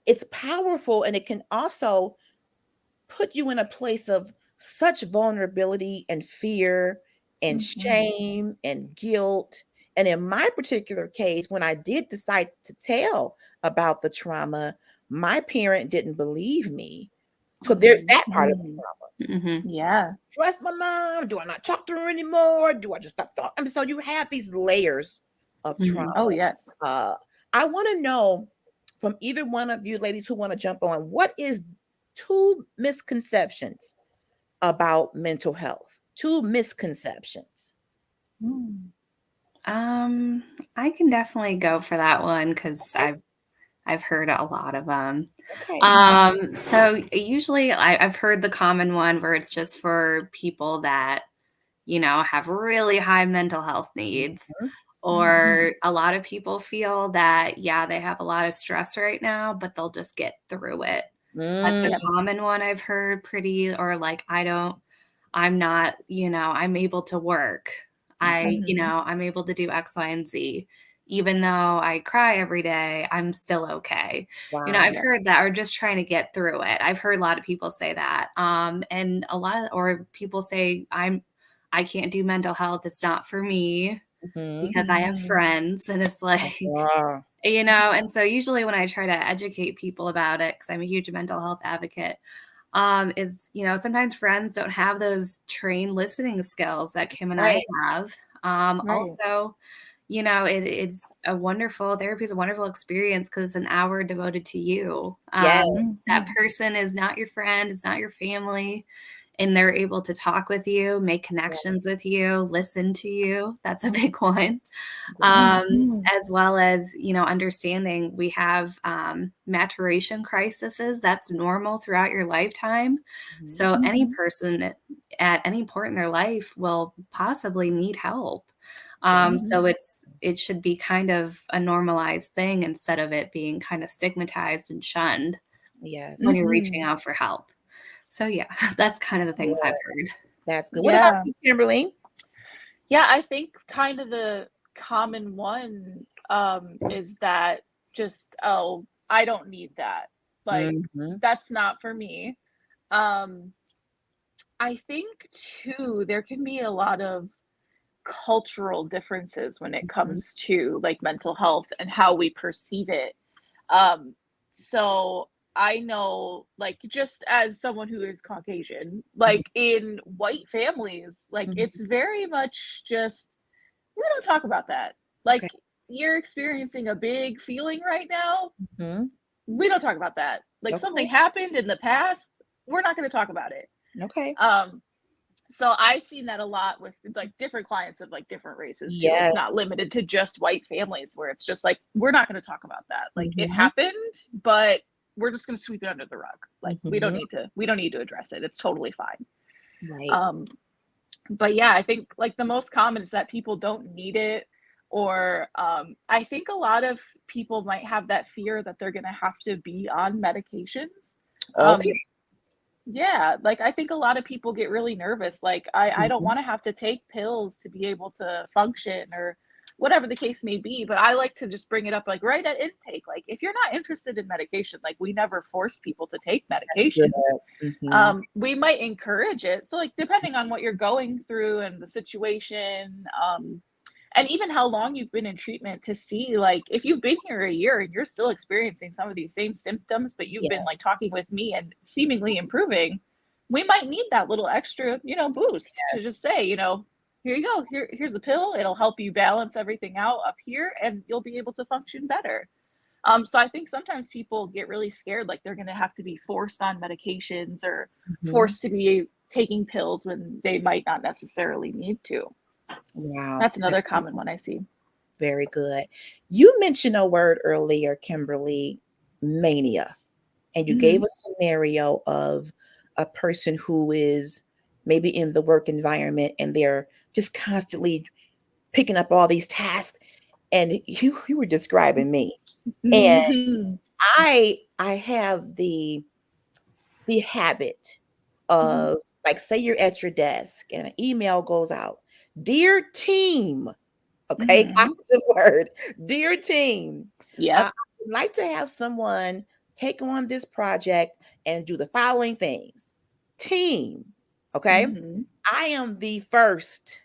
[SPEAKER 2] it's powerful, and it can also put you in a place of such vulnerability and fear and shame and guilt. And in my particular case, when I did decide to tell about the trauma, my parent didn't believe me. So there's that part of the trauma.
[SPEAKER 4] Yeah.
[SPEAKER 2] Trust my mom? Do I not talk to her anymore? Do I just stop talking? I mean, so you have these layers of trauma.
[SPEAKER 4] Oh, yes.
[SPEAKER 2] I want to know from either one of you ladies who want to jump on, what is 2 misconceptions about mental health? 2 misconceptions.
[SPEAKER 3] I can definitely go for that one because I've heard a lot of them.
[SPEAKER 2] Okay.
[SPEAKER 3] So usually I've heard the common one where it's just for people that, have really high mental health needs. Or a lot of people feel that, yeah, they have a lot of stress right now, but they'll just get through it. That's a common one I've heard or like, I'm not, I'm able to work. I'm able to do X, Y, and Z. Even though I cry every day, I'm still okay.
[SPEAKER 2] Wow.
[SPEAKER 3] I've heard that, or just trying to get through it. I've heard a lot of people say that. And or people say, I can't do mental health. It's not for me because I have friends. And it's like,
[SPEAKER 2] Wow.
[SPEAKER 3] and so usually when I try to educate people about it, because I'm a huge mental health advocate, is, sometimes friends don't have those trained listening skills that Kim and I have. Also, it's therapy is a wonderful experience because it's an hour devoted to you. That person is not your friend, it's not your family, and they're able to talk with you, make connections with you, listen to you. That's a big one. As well as, understanding we have maturation crises. That's normal throughout your lifetime. So any person at any point in their life will possibly need help. So it should be kind of a normalized thing instead of it being kind of stigmatized and shunned when you're reaching out for help. So yeah, that's kind of the things I've heard.
[SPEAKER 2] That's good. What about you, Kimberly?
[SPEAKER 4] Yeah, I think kind of the common one is that just, oh, I don't need that. Like, that's not for me. I think too, there can be a lot of cultural differences when it comes to like mental health and how we perceive it. So I know, like, just as someone who is Caucasian, like in white families, like it's very much just, we don't talk about that. Like, you're experiencing a big feeling right now. We don't talk about that. Like something happened in the past, we're not going to talk about it. So I've seen that a lot with like different clients of like different races too. It's not limited to just white families where it's just like, we're not going to talk about that. Like it happened, but we're just going to sweep it under the rug. Like we don't need to address it. It's totally fine. But yeah, I think like the most common is that people don't need it. Or I think a lot of people might have that fear that they're going to have to be on medications. Yeah, like I think a lot of people get really nervous. Like I don't want to have to take pills to be able to function, or whatever the case may be. But I like to just bring it up like right at intake. Like if you're not interested in medication, like we never force people to take medication. We might encourage it. So like depending on what you're going through and the situation, and even how long you've been in treatment, to see like if you've been here a year and you're still experiencing some of these same symptoms, but you've been like talking with me and seemingly improving, we might need that little extra, boost to just say, here you go, here's a pill. It'll help you balance everything out up here and you'll be able to function better. So I think sometimes people get really scared, like they're going to have to be forced on medications or forced to be taking pills when they might not necessarily need to.
[SPEAKER 2] Wow.
[SPEAKER 4] That's another common one I see.
[SPEAKER 2] Very good. You mentioned a word earlier, Kimberly, mania. And you gave a scenario of a person who is maybe in the work environment and they're just constantly picking up all these tasks. And you were describing me. And I have the habit of, like, say you're at your desk and an email goes out. Dear team, okay, opposite word, dear team.
[SPEAKER 4] Yeah.
[SPEAKER 2] I would like to have someone take on this project and do the following things. Team, okay? I am the first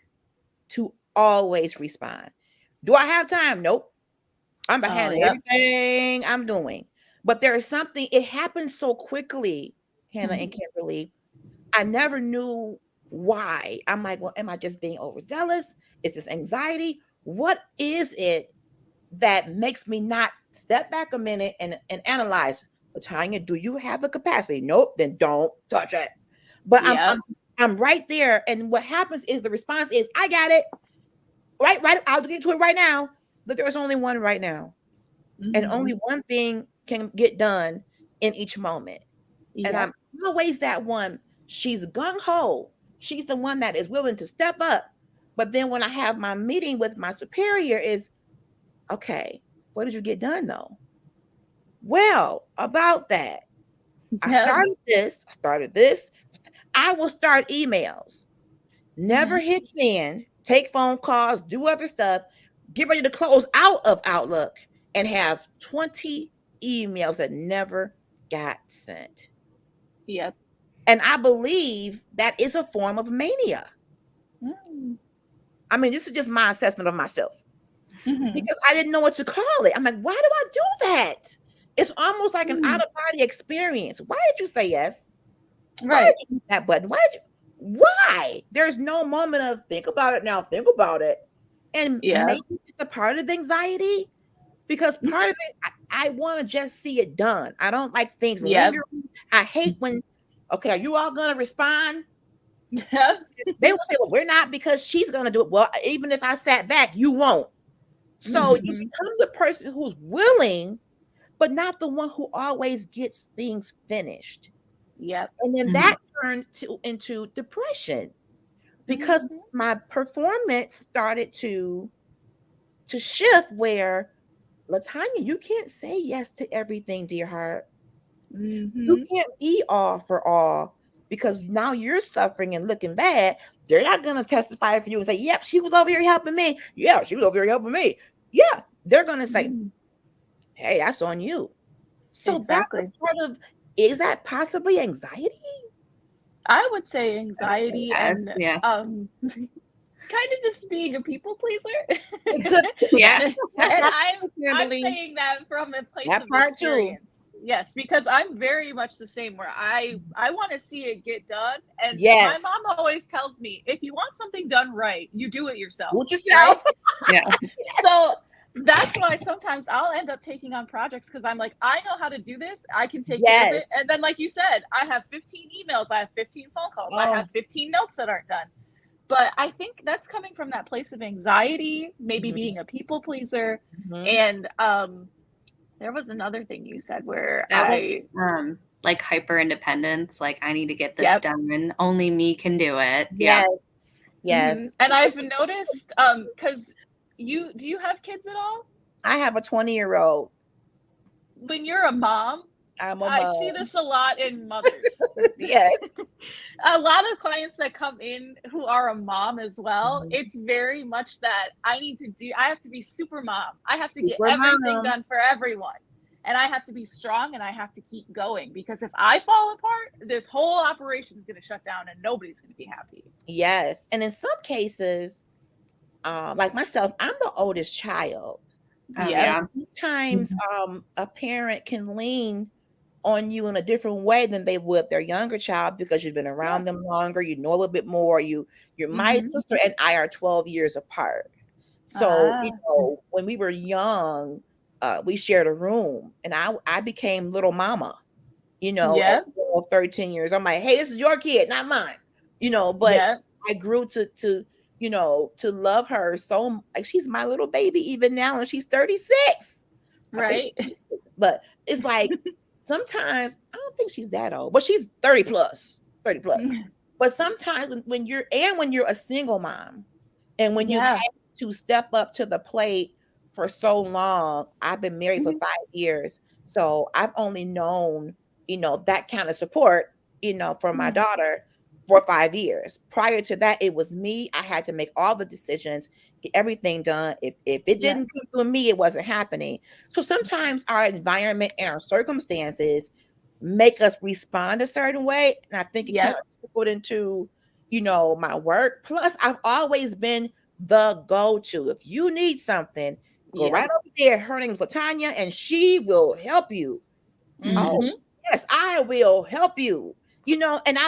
[SPEAKER 2] to always respond. Do I have time? Nope. I'm behind everything I'm doing. But there is something, it happens so quickly, Hannah and Kimberly. I never knew why. I'm like, well, am I just being overzealous? Is this anxiety? What is it that makes me not step back a minute and analyze? Tanya, do you have the capacity? Nope, then don't touch it. But I'm right there. And what happens is the response is, I got it. Right. I'll get to it right now. But there's only one right now. And only one thing can get done in each moment. And I'm always that one. She's gung-ho. She's the one that is willing to step up. But then when I have my meeting with my superior is, okay, what did you get done though? Well, about that, I started this. I will start emails, never hit send, take phone calls, do other stuff, get ready to close out of Outlook and have 20 emails that never got sent.
[SPEAKER 4] Yep.
[SPEAKER 2] And I believe that is a form of mania. I mean, this is just my assessment of myself because I didn't know what to call it. I'm like, why do I do that? It's almost like an out-of-body experience. Why did you say yes? Why did you hit that button? Why? There's no moment of think about it now, think about it. And maybe it's a part of the anxiety because part of it, I want to just see it done. I don't like things lingering. I hate when, okay, are you all going to respond? They will say, well, we're not because she's going to do it. Well, even if I sat back, you won't. So you become the person who's willing, but not the one who always gets things finished.
[SPEAKER 4] Yep.
[SPEAKER 2] And then that turned into depression because my performance started to shift where, LaTanya, you can't say yes to everything, dear heart. You can't be all for all because now you're suffering and looking bad. They're not going to testify for you and say, yep, she was over here helping me. Yeah, she was over here helping me. Yeah, they're going to say, hey, that's on you. So that's a part of, is that possibly anxiety?
[SPEAKER 4] I would say anxiety and kind of just being a people pleaser. And I'm saying that from a place of experience. Yes, because I'm very much the same where I want to see it get done. And my mom always tells me, if you want something done right, you do it yourself.
[SPEAKER 2] Do it yourself.
[SPEAKER 4] Right? So that's why sometimes I'll end up taking on projects because I'm like, I know how to do this. I can take care of it. And then, like you said, I have 15 emails. I have 15 phone calls. I have 15 notes that aren't done. But I think that's coming from that place of anxiety, maybe being a people pleaser. And there was another thing you said where
[SPEAKER 3] was like hyper independence. Like, I need to get this done. Only me can do it.
[SPEAKER 2] Yes.
[SPEAKER 4] And I've noticed, because do you have kids at all?
[SPEAKER 2] I have a 20-year-old.
[SPEAKER 4] When you're a mom,
[SPEAKER 2] I'm a
[SPEAKER 4] I see
[SPEAKER 2] mom.
[SPEAKER 4] this a lot in mothers.
[SPEAKER 2] Yes.
[SPEAKER 4] A lot of clients that come in who are a mom as well,
[SPEAKER 2] Mhm.
[SPEAKER 4] it's very much that I have to be super mom. I have to get
[SPEAKER 2] Super
[SPEAKER 4] everything
[SPEAKER 2] mom.
[SPEAKER 4] done for everyone. And I have to be strong and I have to keep going because if I fall apart, this whole operation is going to shut down and nobody's going to be happy.
[SPEAKER 2] Yes. And in some cases, like myself, I'm the oldest child.
[SPEAKER 3] Oh
[SPEAKER 4] Yep.
[SPEAKER 2] And
[SPEAKER 3] yeah.
[SPEAKER 2] sometimes a parent can lean on you in a different way than they would their younger child because you've been around them longer, you know a little bit more. My
[SPEAKER 4] Mhm.
[SPEAKER 2] sister and I are 12 years apart. So,
[SPEAKER 4] Ah.
[SPEAKER 2] when we were young, we shared a room and I became little mama, at
[SPEAKER 4] Yep.
[SPEAKER 2] 12, 13 years. I'm like, hey, this is your kid, not mine. But
[SPEAKER 4] Yep.
[SPEAKER 2] I grew to love her so like she's my little baby even now, and she's 36. I think
[SPEAKER 4] Right.
[SPEAKER 2] she's 36, but it's like sometimes I don't think she's that old, but she's 30 plus, 30 plus. But sometimes when you're a single mom and when you've
[SPEAKER 4] Yeah.
[SPEAKER 2] had to step up to the plate for so long, I've been married for
[SPEAKER 4] Mhm.
[SPEAKER 2] 5 years. So I've only known, that kind of support, from my
[SPEAKER 4] Mhm.
[SPEAKER 2] daughter for 5 years. Prior to that, it was me. I had to make all the decisions, get everything done. If it
[SPEAKER 4] Yeah.
[SPEAKER 2] didn't come through me, it wasn't happening. So sometimes our environment and our circumstances make us respond a certain way. And I think it kind
[SPEAKER 4] Yep.
[SPEAKER 2] of trickled into, my work. Plus, I've always been the go-to. If you need something, go right
[SPEAKER 4] Yes.
[SPEAKER 2] over there. Her name's Latanya, and she will help you. Oh,
[SPEAKER 4] Mhm.
[SPEAKER 2] yes, I will help you. And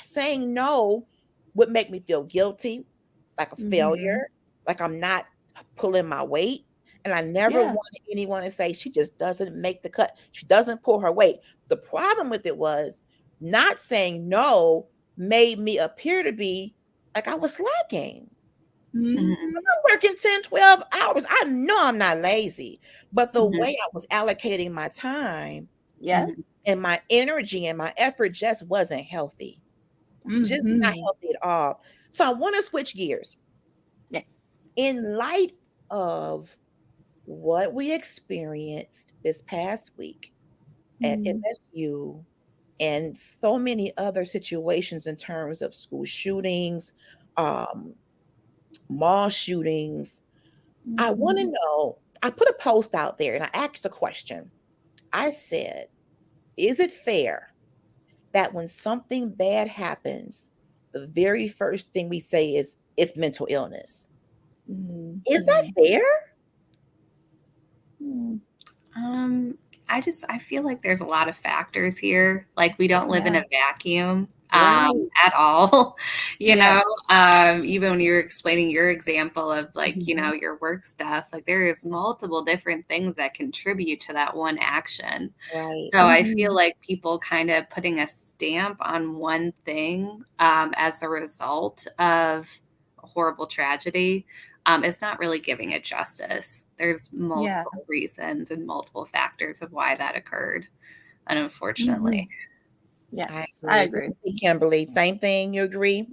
[SPEAKER 2] saying no would make me feel guilty, like a
[SPEAKER 4] Mhm.
[SPEAKER 2] failure, like I'm not pulling my weight. And I never
[SPEAKER 4] Yeah.
[SPEAKER 2] wanted anyone to say she just doesn't make the cut. She doesn't pull her weight. The problem with it was not saying no made me appear to be like I was slacking.
[SPEAKER 3] Mhm.
[SPEAKER 4] Mhm.
[SPEAKER 2] I'm working 10, 12 hours. I know I'm not lazy, but the
[SPEAKER 3] Mhm.
[SPEAKER 2] way I was allocating my time
[SPEAKER 4] Yeah.
[SPEAKER 3] Mhm.
[SPEAKER 2] and my energy and my effort just wasn't healthy. Just not
[SPEAKER 4] Mhm.
[SPEAKER 2] healthy at all. So I want to switch gears.
[SPEAKER 4] Yes.
[SPEAKER 2] In light of what we experienced this past week at
[SPEAKER 4] Mhm.
[SPEAKER 2] MSU and so many other situations in terms of school shootings, um, mall shootings, I want to
[SPEAKER 4] Mhm.
[SPEAKER 2] know. I put a post out there and I asked a question. I said, is it fair that when something bad happens, the very first thing we say is it's mental illness? Is that
[SPEAKER 4] Mhm.
[SPEAKER 2] fair?
[SPEAKER 4] Mhm.
[SPEAKER 3] Um, I feel like there's a lot of factors here. Like we don't live in
[SPEAKER 4] Yeah.
[SPEAKER 3] a vacuum
[SPEAKER 2] Right.
[SPEAKER 3] at all. You
[SPEAKER 4] Yeah.
[SPEAKER 3] know, even when you're explaining your example of like, you
[SPEAKER 2] Mhm.
[SPEAKER 3] know, your work stuff, like there is multiple different things that contribute to that one action.
[SPEAKER 2] Right.
[SPEAKER 3] So I feel
[SPEAKER 4] Mhm.
[SPEAKER 3] like people kind of putting a stamp on one thing as a result of a horrible tragedy, it's not really giving it justice. There's
[SPEAKER 4] Yeah.
[SPEAKER 3] multiple reasons and multiple factors of why that occurred, and unfortunately.
[SPEAKER 4] Mhm.
[SPEAKER 2] I
[SPEAKER 4] Yes, I
[SPEAKER 2] agree. What
[SPEAKER 4] agree.
[SPEAKER 2] you think, Kimberly? Same thing. You agree?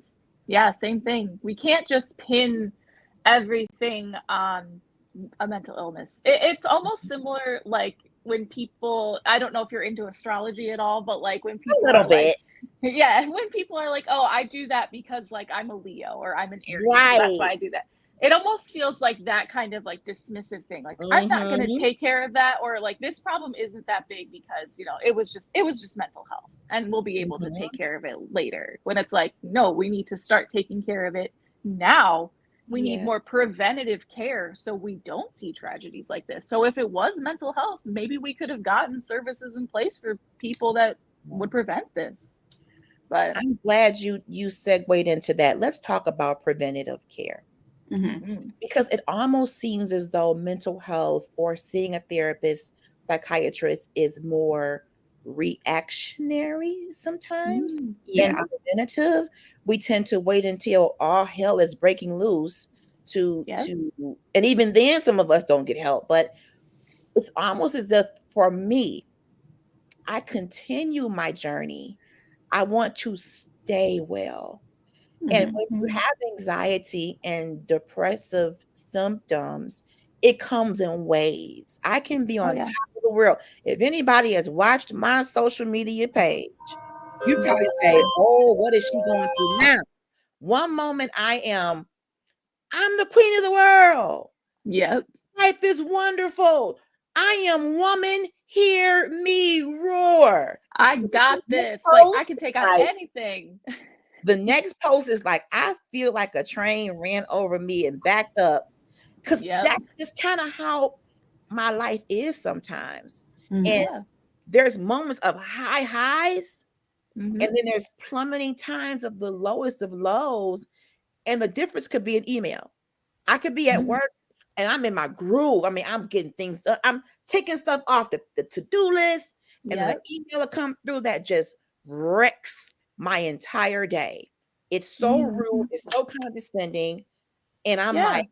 [SPEAKER 4] Yeah, same thing. We can't just pin everything on a mental illness. It's almost similar like when people, I don't know if you're into astrology at all, but like when
[SPEAKER 2] A
[SPEAKER 4] people
[SPEAKER 2] little
[SPEAKER 4] are like,
[SPEAKER 2] bit.
[SPEAKER 4] yeah, when people are like, "Oh, I do that because like I'm a Leo or I'm an Aries, so that's why
[SPEAKER 2] Right.
[SPEAKER 4] I do that." It almost feels like that kind of like dismissive thing. Like I'm not going to
[SPEAKER 2] Mhm.
[SPEAKER 4] take care of that or like this problem isn't that big because, it was just mental health and we'll be able to
[SPEAKER 2] Mhm.
[SPEAKER 4] take care of it later. When it's like, "No, we need to start taking care of it now. We need more
[SPEAKER 2] Yes.
[SPEAKER 4] preventative care so we don't see tragedies like this." So if it was mental health, maybe we could have gotten services in place for people that would prevent this. But
[SPEAKER 2] I'm glad you segued into that. Let's talk about preventative care
[SPEAKER 3] Mhm.
[SPEAKER 4] mhm.
[SPEAKER 2] because it almost seems as though mental health or seeing a therapist, psychiatrist is more reactionary sometimes
[SPEAKER 4] Mm,
[SPEAKER 2] than
[SPEAKER 3] Yeah.
[SPEAKER 2] preventative. We tend to wait until all hell is breaking loose
[SPEAKER 4] yep.
[SPEAKER 2] and even then some of us don't get help, but it's almost as if for me, I continue my journey. I want to stay well. And when you
[SPEAKER 4] Mhm.
[SPEAKER 2] have anxiety and depressive symptoms, it comes in waves. I can be
[SPEAKER 4] Oh,
[SPEAKER 2] on
[SPEAKER 4] yeah.
[SPEAKER 2] top of the world. If anybody has watched my social media page, you probably say, "Oh, what is she going through now?" One moment I'm the queen of the world.
[SPEAKER 4] Yep.
[SPEAKER 2] Life is wonderful. I am woman. Hear me roar.
[SPEAKER 4] I got this. Like, I
[SPEAKER 2] Post,
[SPEAKER 4] can take on
[SPEAKER 2] like,
[SPEAKER 4] anything.
[SPEAKER 2] the next post is like, I feel like a train ran over me and backed up. Because
[SPEAKER 4] Yep.
[SPEAKER 2] that's just kind of how my life is sometimes.
[SPEAKER 3] Mhm.
[SPEAKER 2] And
[SPEAKER 4] Yeah.
[SPEAKER 2] there's moments of high highs,
[SPEAKER 4] Mhm.
[SPEAKER 2] and then there's plummeting times of the lowest of lows. And the difference could be an email. I could be at
[SPEAKER 4] Mhm.
[SPEAKER 2] work and I'm in my groove. I mean, I'm getting things done. I'm taking stuff off the to-do list, and then an
[SPEAKER 4] Yep.
[SPEAKER 2] email will come through that just wrecks my entire day. It's so rude,
[SPEAKER 4] Mhm.
[SPEAKER 2] it's so condescending, and I'm
[SPEAKER 4] Yeah.
[SPEAKER 2] like,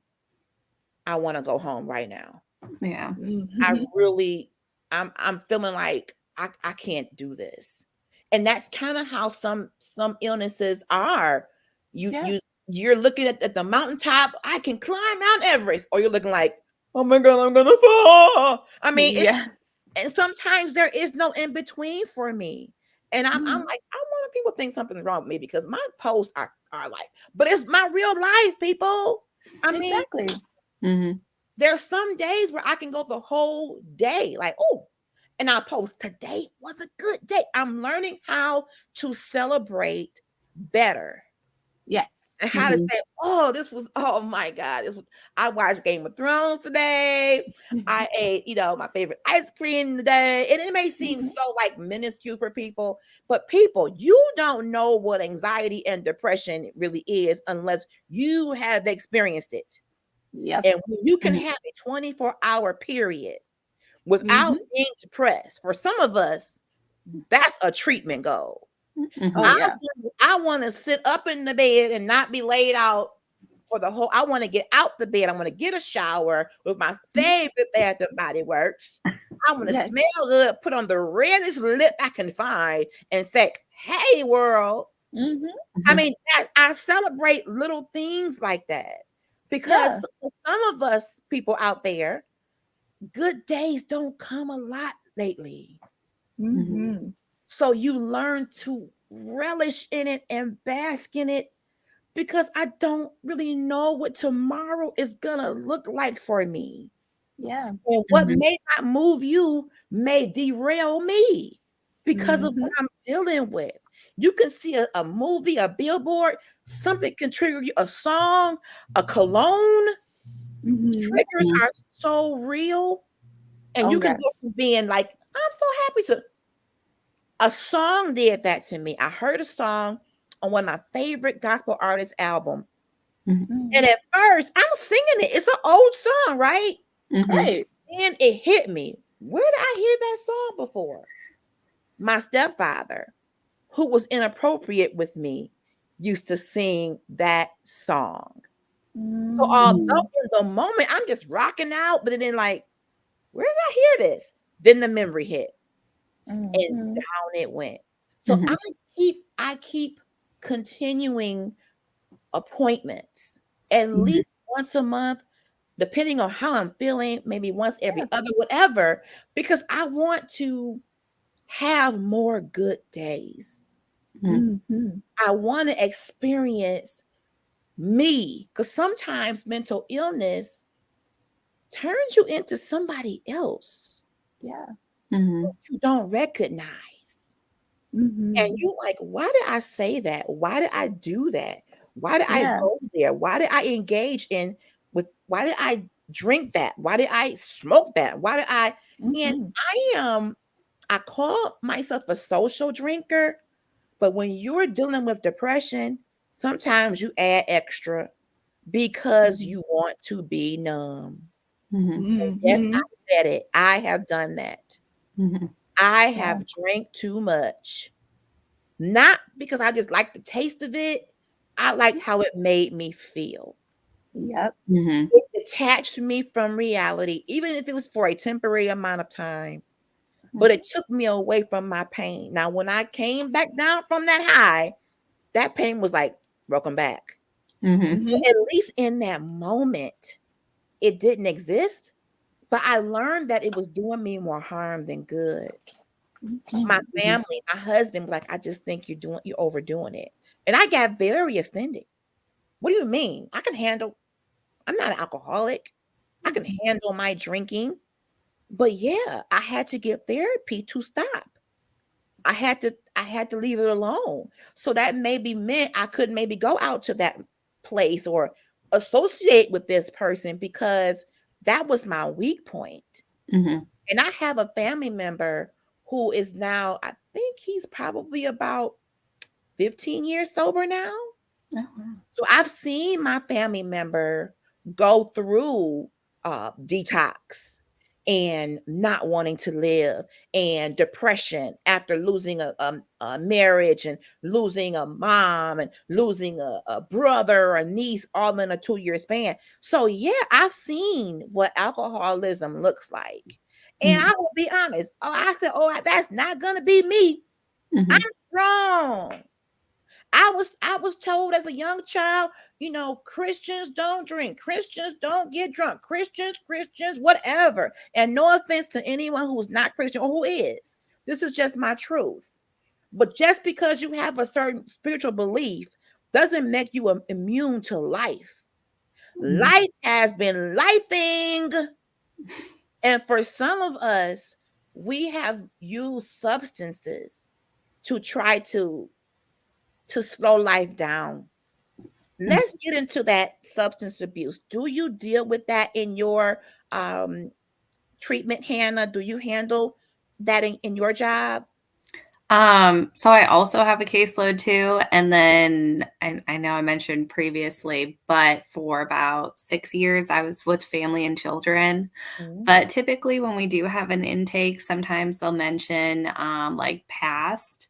[SPEAKER 2] I want to go home right now.
[SPEAKER 3] Yeah.
[SPEAKER 2] I
[SPEAKER 4] Mhm.
[SPEAKER 2] really, I'm feeling like I can't do this. And that's kind of how some illnesses are.
[SPEAKER 4] Yeah.
[SPEAKER 2] You're looking at the mountaintop, I can climb Mount Everest, or you're looking like, oh my God, I'm gonna fall. I mean,
[SPEAKER 4] Yeah.
[SPEAKER 2] and sometimes there is no in between for me. And I'm
[SPEAKER 4] Mhm.
[SPEAKER 2] like, I want people think something's wrong with me because my posts are like, but it's my real life, people. I mean,
[SPEAKER 4] Exactly.
[SPEAKER 3] Mhm.
[SPEAKER 2] there's some days where I can go the whole day, like, oh, and I'll post, today was a good day. I'm learning how to celebrate better.
[SPEAKER 4] Yes.
[SPEAKER 2] And how to
[SPEAKER 3] Mhm.
[SPEAKER 2] say, oh, this was, oh my God, I watched Game of Thrones today. I ate, my favorite ice cream today. And it may seem
[SPEAKER 4] Mhm.
[SPEAKER 2] so like minuscule for people, but people, you don't know what anxiety and depression really is unless you have experienced it.
[SPEAKER 4] Yep.
[SPEAKER 2] And when you can
[SPEAKER 3] Mhm.
[SPEAKER 2] have a 24-hour period without
[SPEAKER 4] Mhm.
[SPEAKER 2] being depressed, for some of us, that's a treatment goal.
[SPEAKER 3] Mhm.
[SPEAKER 4] Oh yeah.
[SPEAKER 2] I want to sit up in the bed and not be laid out for the whole. I want to get out the bed. I want to get a shower with my favorite Bath and Body Works. I want to
[SPEAKER 4] Yes.
[SPEAKER 2] smell good, put on the reddest lip I can find, and say, "Hey, world."
[SPEAKER 4] Mhm.
[SPEAKER 2] I
[SPEAKER 3] Mhm.
[SPEAKER 2] mean, I celebrate little things like that
[SPEAKER 4] Yeah.
[SPEAKER 2] because for some of us people out there, good days don't come a lot lately.
[SPEAKER 4] Mhm.
[SPEAKER 2] So you learn to relish in it and bask in it because I don't really know what tomorrow is going to look like for me.
[SPEAKER 4] Yeah.
[SPEAKER 2] And what
[SPEAKER 3] Mhm.
[SPEAKER 2] may not move you may derail me because of what
[SPEAKER 4] Mhm.
[SPEAKER 2] I'm dealing with. You can see a movie, a billboard, something can trigger you, a song, a cologne.
[SPEAKER 4] Mhm.
[SPEAKER 2] Triggers are so real. And
[SPEAKER 4] Oh
[SPEAKER 2] you can go
[SPEAKER 4] yes.
[SPEAKER 2] from being like, I'm so happy to. A song did that to me. I heard a song on one of my favorite gospel artists' album.
[SPEAKER 3] Mhm.
[SPEAKER 2] And
[SPEAKER 4] Mhm.
[SPEAKER 2] at first, I'm singing it. It's an old song, right?
[SPEAKER 3] Mhm.
[SPEAKER 4] Right.
[SPEAKER 2] And it hit me. Where did I hear that song before? My stepfather, who was inappropriate with me, used to sing that song. So although
[SPEAKER 4] Mm.
[SPEAKER 2] in the moment I'm just rocking out, but then like, where did I hear this? Then the memory hit and
[SPEAKER 4] Mhm.
[SPEAKER 2] down it went. So
[SPEAKER 3] Mhm.
[SPEAKER 2] I keep continuing appointments at
[SPEAKER 3] Mhm.
[SPEAKER 2] least once a month, depending on how I'm feeling, maybe once every
[SPEAKER 4] Yeah.
[SPEAKER 2] other, whatever, because I want to have more good days.
[SPEAKER 3] Mhm.
[SPEAKER 4] Mhm.
[SPEAKER 2] I want to experience me because sometimes mental illness turns you into somebody else
[SPEAKER 4] Yeah.
[SPEAKER 3] Mhm.
[SPEAKER 2] you don't recognize. And
[SPEAKER 4] Mhm.
[SPEAKER 2] you like, why did I say that? Why did I do that? Why did I
[SPEAKER 4] Yeah.
[SPEAKER 2] go there? Why did I engage in why did I drink that? Why did I smoke that? Why did I and
[SPEAKER 4] Mhm.
[SPEAKER 2] I call myself a social drinker, but when you're dealing with depression, sometimes you add extra because
[SPEAKER 4] Mhm.
[SPEAKER 2] you want to be numb.
[SPEAKER 3] Mhm.
[SPEAKER 2] And yes, I
[SPEAKER 4] Mhm.
[SPEAKER 2] said it. I have done that.
[SPEAKER 3] Mhm.
[SPEAKER 2] I
[SPEAKER 4] Yeah.
[SPEAKER 2] have drank too much. Not because I just like the taste of it. I liked how it made me feel.
[SPEAKER 4] Yep.
[SPEAKER 3] Mhm.
[SPEAKER 2] It detached me from reality, even if it was for a temporary amount of time, but it took me away from my pain. Now, when I came back down from that high, that pain was like, welcome back.
[SPEAKER 3] Mhm.
[SPEAKER 2] But
[SPEAKER 4] Mhm.
[SPEAKER 2] at least in that moment, it didn't exist. But I learned that it was doing me more harm than good. My family, my husband was like, I just think you're overdoing it. And I got very offended. What do you mean? I'm not an alcoholic. I can handle my drinking. But yeah, I had to get therapy to stop. I had to leave it alone. So that maybe meant I couldn't maybe go out to that place or associate with this person because that was my weak point.
[SPEAKER 3] Mm-hmm.
[SPEAKER 2] And I have a family member who is now, I think he's probably about 15 years sober now.
[SPEAKER 3] Oh, wow.
[SPEAKER 2] So I've seen my family member go through detox and not wanting to live and depression after losing a marriage and losing a mom and losing a brother or a niece all in a 2-year span. So yeah, I've seen what alcoholism looks like. And I will be honest. I said, that's not going to be me.
[SPEAKER 3] Mm-hmm.
[SPEAKER 2] I'm strong. I was told as a young child, Christians don't drink, Christians don't get drunk, Christians, whatever. And no offense to anyone who's not Christian or who is. This is just my truth. But just because you have a certain spiritual belief doesn't make you immune to life.
[SPEAKER 3] Mm-hmm.
[SPEAKER 2] Life has been lifing. And for some of us, we have used substances to try to slow life down. Let's get into that substance abuse. Do you deal with that in your treatment, Hannah? Do you handle that in your job?
[SPEAKER 3] So I also have a caseload too. And then I know I mentioned previously, but for about 6 years, I was with family and children.
[SPEAKER 2] Mm-hmm.
[SPEAKER 3] But typically when we do have an intake, sometimes they'll mention like past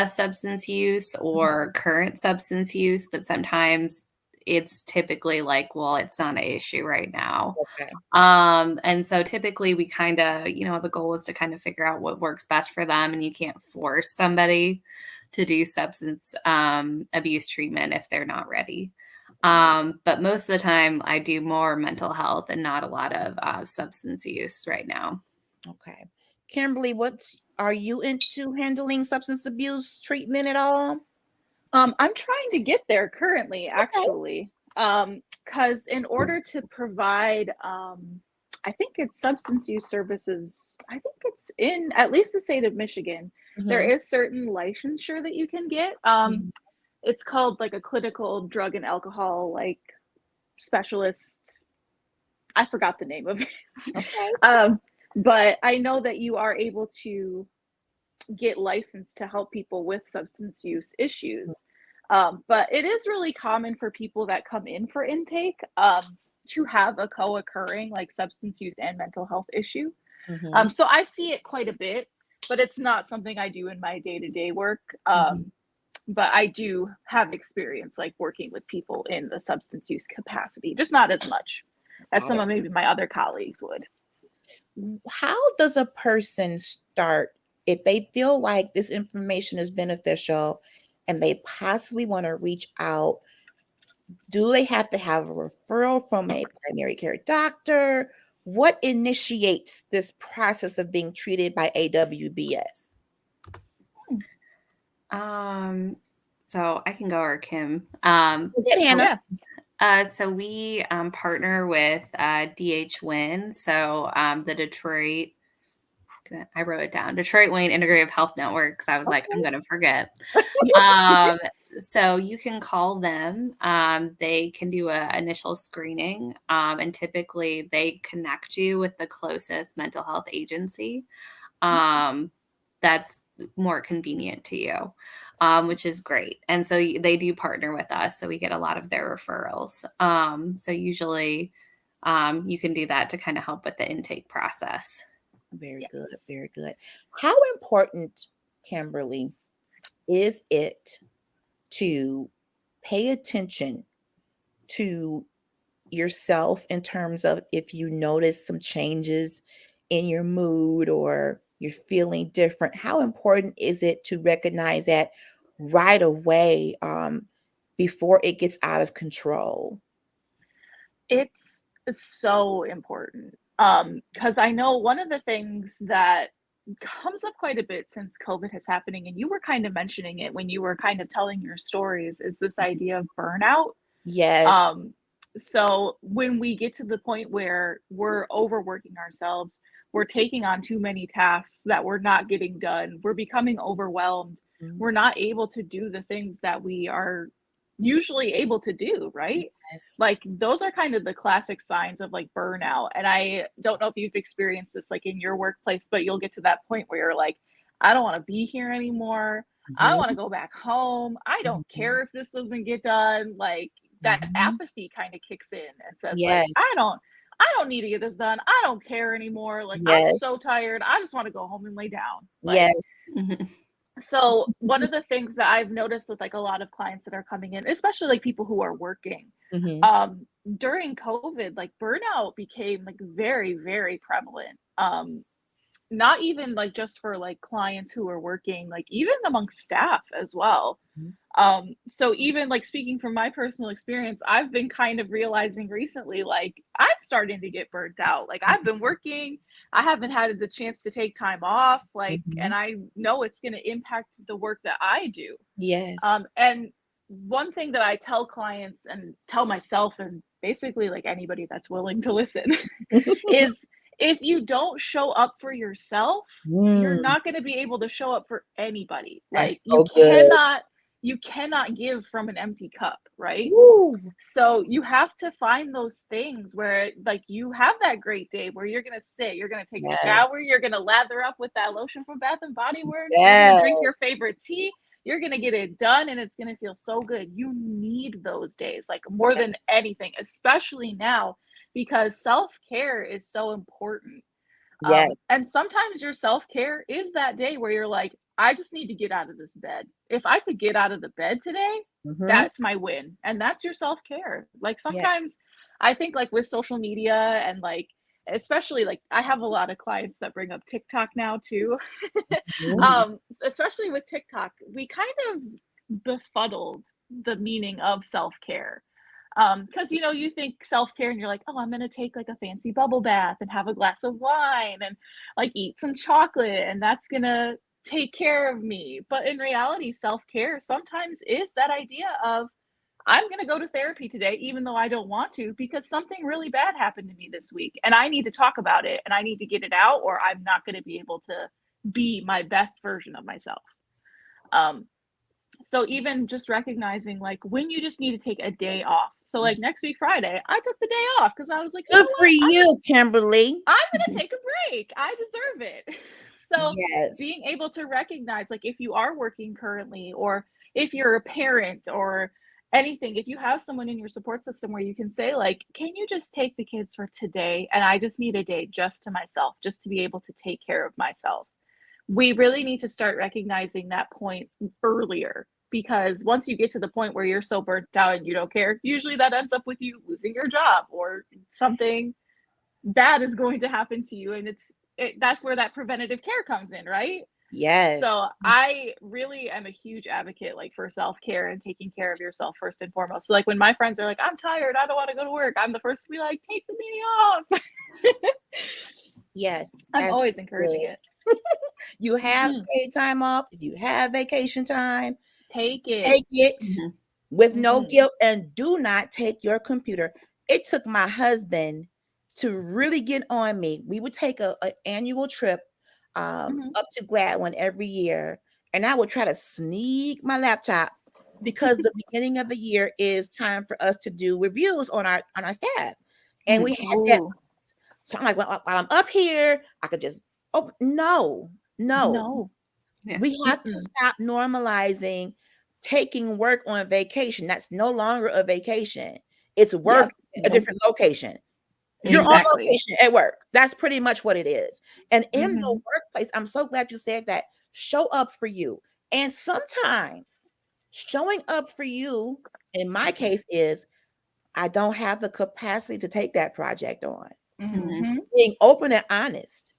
[SPEAKER 3] substance use or current substance use, but sometimes it's typically like, well, it's not an issue right now.
[SPEAKER 2] Okay.
[SPEAKER 3] And so typically we kind of, the goal is to kind of figure out what works best for them, and you can't force somebody to do substance abuse treatment if they're not ready. But most of the time I do more mental health and not a lot of substance use right now.
[SPEAKER 2] Okay. Kimberly, are you into handling substance abuse treatment at all?
[SPEAKER 4] I'm trying to get there currently, actually. Because in order to provide, I think it's substance use services, I think it's in at least the state of Michigan, there is certain licensure that you can get. It's called like a clinical drug and alcohol like specialist. I forgot the name of it.
[SPEAKER 2] Okay.
[SPEAKER 4] But I know that you are able to get licensed to help people with substance use issues. But it is really common for people that come in for intake to have a co-occurring like substance use and mental health issue. So I see it quite a bit, but it's not something I do in my day-to-day work. But I do have experience like working with people in the substance use capacity, just not as much as some of maybe my other colleagues would.
[SPEAKER 2] How does a person start if they feel like this information is beneficial and they possibly want to reach out? Do they have to have a referral from a primary care doctor? What initiates this process of being treated by AWBS?
[SPEAKER 3] So I can go, or Kim.
[SPEAKER 2] Hannah.
[SPEAKER 3] So we partner with DH-WIN. So the Detroit, I wrote it down, Detroit Wayne Integrative Health Network, because I was like, I'm going to forget. So you can call them. They can do an initial screening, and typically they connect you with the closest mental health agency that's more convenient to you, which is great. And so they do partner with us, so we get a lot of their referrals. So usually you can do that to kind of help with the intake process.
[SPEAKER 2] Very good. Very good. How important, Kimberly, is it to pay attention to yourself in terms of if you notice some changes in your mood or you're feeling different? How important is it to recognize that right away before it gets out of control?
[SPEAKER 4] It's so important. Because I know one of the things that comes up quite a bit since COVID is happening, and you were kind of mentioning it when you were kind of telling your stories, is this idea of burnout.
[SPEAKER 2] Yes.
[SPEAKER 4] So when we get to the point where we're overworking ourselves, we're taking on too many tasks that we're not getting done, we're becoming overwhelmed, we're not able to do the things that we are usually able to do, right?
[SPEAKER 2] Yes.
[SPEAKER 4] Like those are kind of the classic signs of like burnout. And I don't know if you've experienced this like in your workplace, but you'll get to that point where you're like, I don't want to be here anymore. I want to go back home. I don't care if this doesn't get done. Like that apathy kind of kicks in and says like,
[SPEAKER 2] Yes.
[SPEAKER 4] I don't need to get this done. I don't care anymore. Like I'm
[SPEAKER 2] Yes.
[SPEAKER 4] so tired. I just want to go home and lay down. Like,
[SPEAKER 2] Yes.
[SPEAKER 4] so one of the things that I've noticed with like a lot of clients that are coming in, especially like people who are working, during COVID, like burnout became like very, very prevalent. Not even like just for like clients who are working, like even amongst staff as well. So even like speaking from my personal experience, I've been kind of realizing recently, like I'm starting to get burnt out. Like I've been working, I haven't had the chance to take time off, like, and I know it's going to impact the work that I do.
[SPEAKER 2] Yes.
[SPEAKER 4] And one thing that I tell clients and tell myself, and basically like anybody that's willing to listen, is if you don't show up for yourself, you're not going to be able to show up for anybody. Like
[SPEAKER 2] That's so good.
[SPEAKER 4] you cannot give from an empty cup, right?
[SPEAKER 2] Woo.
[SPEAKER 4] So you have to find those things where like you have that great day where you're going to sit, you're going to take a shower, you're going to lather up with that lotion from Bath and Body Works, you're going to drink your favorite tea, you're going to get it done, and it's going to feel so good. You need those days like more than anything, especially now, because self-care is so important.
[SPEAKER 2] Yes.
[SPEAKER 4] And sometimes your self-care is that day where you're like, I just need to get out of this bed. If I could get out of the bed today, that's my win. And that's your self-care. Like sometimes I think like with social media and like, especially like I have a lot of clients that bring up TikTok now too. Especially with TikTok, we kind of befuddled the meaning of self-care. Because you know, you think self-care and you're like, oh, I'm gonna take like a fancy bubble bath and have a glass of wine and like eat some chocolate, and that's gonna take care of me. But in reality, self-care sometimes is that idea of I'm gonna go to therapy today, even though I don't want to, because something really bad happened to me this week, and I need to talk about it and I need to get it out, or I'm not gonna be able to be my best version of myself. So even just recognizing like when you just need to take a day off. So like next week Friday, I took the day off because I was like,
[SPEAKER 2] good for you, Kimberly.
[SPEAKER 4] I'm gonna take a break. I deserve it. So being able to recognize like if you are working currently, or if you're a parent or anything, if you have someone in your support system where you can say like, can you just take the kids for today, and I just need a day just to myself, just to be able to take care of myself. We really need to start recognizing that point earlier, because once you get to the point where you're so burnt out and you don't care, usually that ends up with you losing your job or something bad is going to happen to you. And that's where that preventative care comes in, right?
[SPEAKER 2] Yes.
[SPEAKER 4] So I really am a huge advocate like for self-care and taking care of yourself first and foremost. So like when my friends are like, I'm tired, I don't want to go to work, I'm the first to be like, take the day off.
[SPEAKER 2] Yes.
[SPEAKER 4] I'm always encouraging it.
[SPEAKER 2] You have paid time off. If you have vacation time,
[SPEAKER 4] take it.
[SPEAKER 2] Take it with no guilt, and do not take your computer. It took my husband to really get on me. We would take an annual trip up to Gladwin every year, and I would try to sneak my laptop because the beginning of the year is time for us to do reviews on our staff, and we had that. So I'm like, well, while I'm up here, I could just no. Yeah. We have to stop normalizing taking work on vacation. That's no longer a vacation. It's work at a different location. You're on location at work. That's pretty much what it is. And in the workplace, I'm so glad you said that. Show up for you. And sometimes showing up for you, in my case, is I don't have the capacity to take that project on. Being open and honest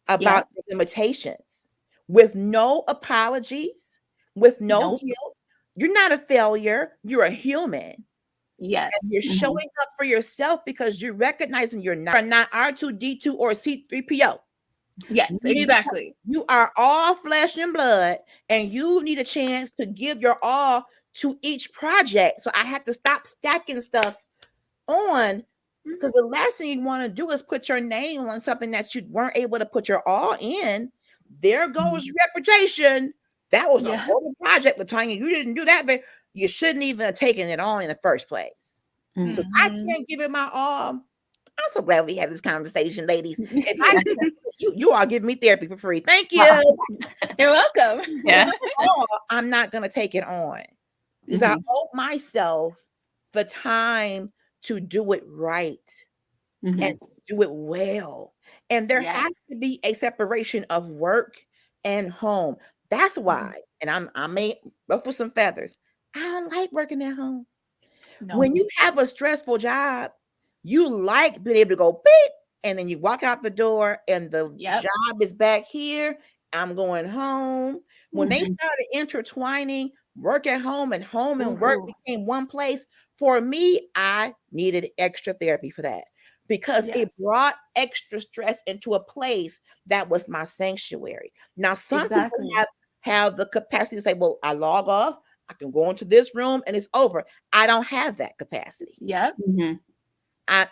[SPEAKER 2] about the limitations with no apologies, with no guilt. You're not a failure. You're a human.
[SPEAKER 4] Yes.
[SPEAKER 2] And you're showing up for yourself because you're recognizing you're not R2D2 or C3PO.
[SPEAKER 4] Yes, exactly.
[SPEAKER 2] You are all flesh and blood, and you need a chance to give your all to each project. So I had to stop stacking stuff on, because the last thing you want to do is put your name on something that you weren't able to put your all in. There goes your reputation. That was a whole project, Latanya. You didn't do that, but you shouldn't even have taken it on in the first place. So I can't give it my all. I'm so glad we had this conversation, ladies. If I you all give me therapy for free. Thank you.
[SPEAKER 4] You're welcome.
[SPEAKER 3] Yeah.
[SPEAKER 2] I'm not gonna take it on because I owe myself the time to do it right and do it well. And there has to be a separation of work and home. That's why, and I may ruffle some feathers. I don't like working at home.
[SPEAKER 4] No.
[SPEAKER 2] When you have a stressful job, you like being able to go beep, and then you walk out the door and the job is back here. I'm going home. When they started intertwining work at home and work became one place, for me, I needed extra therapy for that because it brought extra stress into a place that was my sanctuary. Now, some people have the capacity to say, well, I log off, I can go into this room and it's over. I don't have that capacity.
[SPEAKER 4] Yep.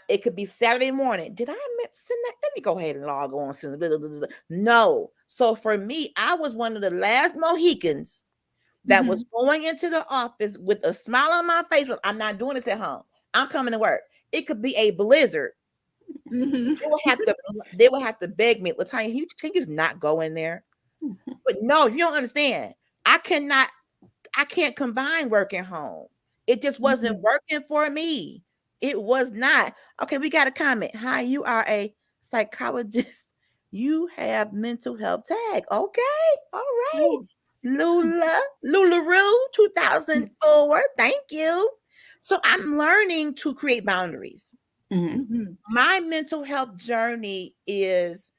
[SPEAKER 2] It could be Saturday morning. Did I send that? Let me go ahead and log on. No. So for me, I was one of the last Mohicans that was going into the office with a smile on my face, but I'm not doing this at home. I'm coming to work. It could be a blizzard. They will have to beg me. Latanya, you think it's not go in there? But no, you don't understand. I can't combine work and home. It just wasn't working for me. It was not. Okay, we got a comment. Hi, you are a psychologist. You have mental health tag. Okay, all right. Lularoo 2004. Thank you. So I'm learning to create boundaries. My mental health journey is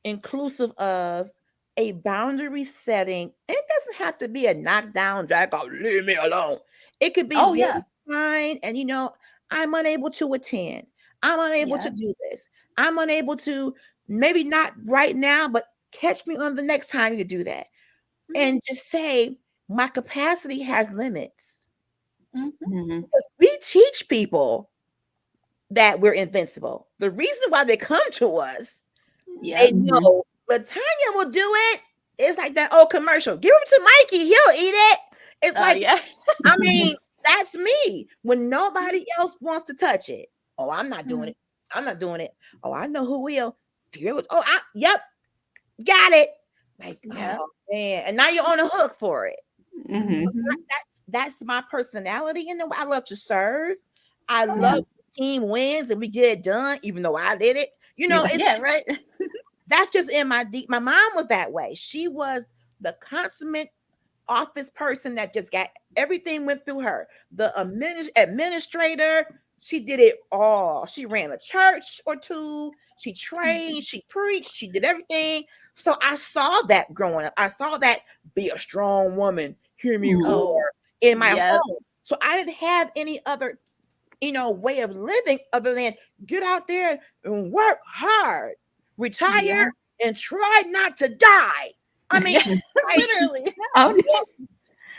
[SPEAKER 2] inclusive of a boundary setting. It doesn't have to be a knockdown, drag out, leave me alone. It could be fine. And I'm unable to attend. I'm unable to do this. I'm unable to, maybe not right now, but catch me on the next time you do that. And just say, my capacity has limits. Because we teach people that we're invincible. The reason why they come to us, they know Latanya will do it. It's like that old commercial. Give him to Mikey, he'll eat it. It's like, I mean, that's me. When nobody else wants to touch it. Oh, I'm not doing it. I'm not doing it. Oh, I know who will. Yep, got it. Like, oh man, and now you're on a hook for it. That's my personality. I love to serve. I love team wins and we get it done, even though I did it.
[SPEAKER 4] Right.
[SPEAKER 2] That's just in my deep. My mom was that way. She was the consummate office person that just got everything went through her. The administrator, she did it all. She ran a church or two. She trained, she preached, she did everything. So I saw that growing up. I saw that be a strong woman, hear me roar in my home. So I didn't have any other, way of living other than get out there and work hard, retire, and try not to die. I mean,
[SPEAKER 4] literally.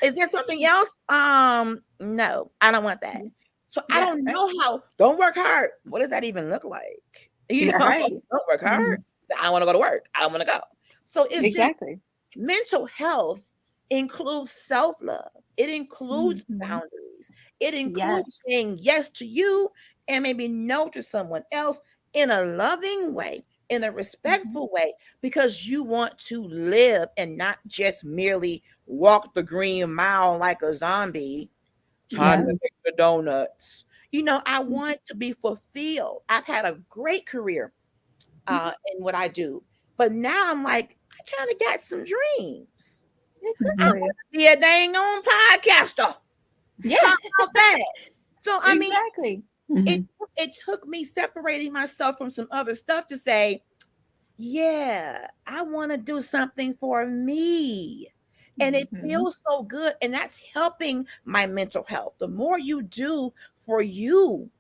[SPEAKER 2] Is there something else? No, I don't want that. So I don't know how. Don't work hard. What does that even look like? Don't work hard. I want to go to work. I don't want to go. So it's just mental health includes self-love. It includes boundaries. It includes saying yes to you and maybe no to someone else in a loving way, in a respectful way, because you want to live and not just merely walk the green mile like a zombie. Time to make the donuts. I want to be fulfilled. I've had a great career in what I do, but now I'm like, I kind of got some dreams. I want to be a dang on podcaster. How about that? So I mean, it took me separating myself from some other stuff to say, yeah, I want to do something for me. And it feels so good. And that's helping my mental health. The more you do for you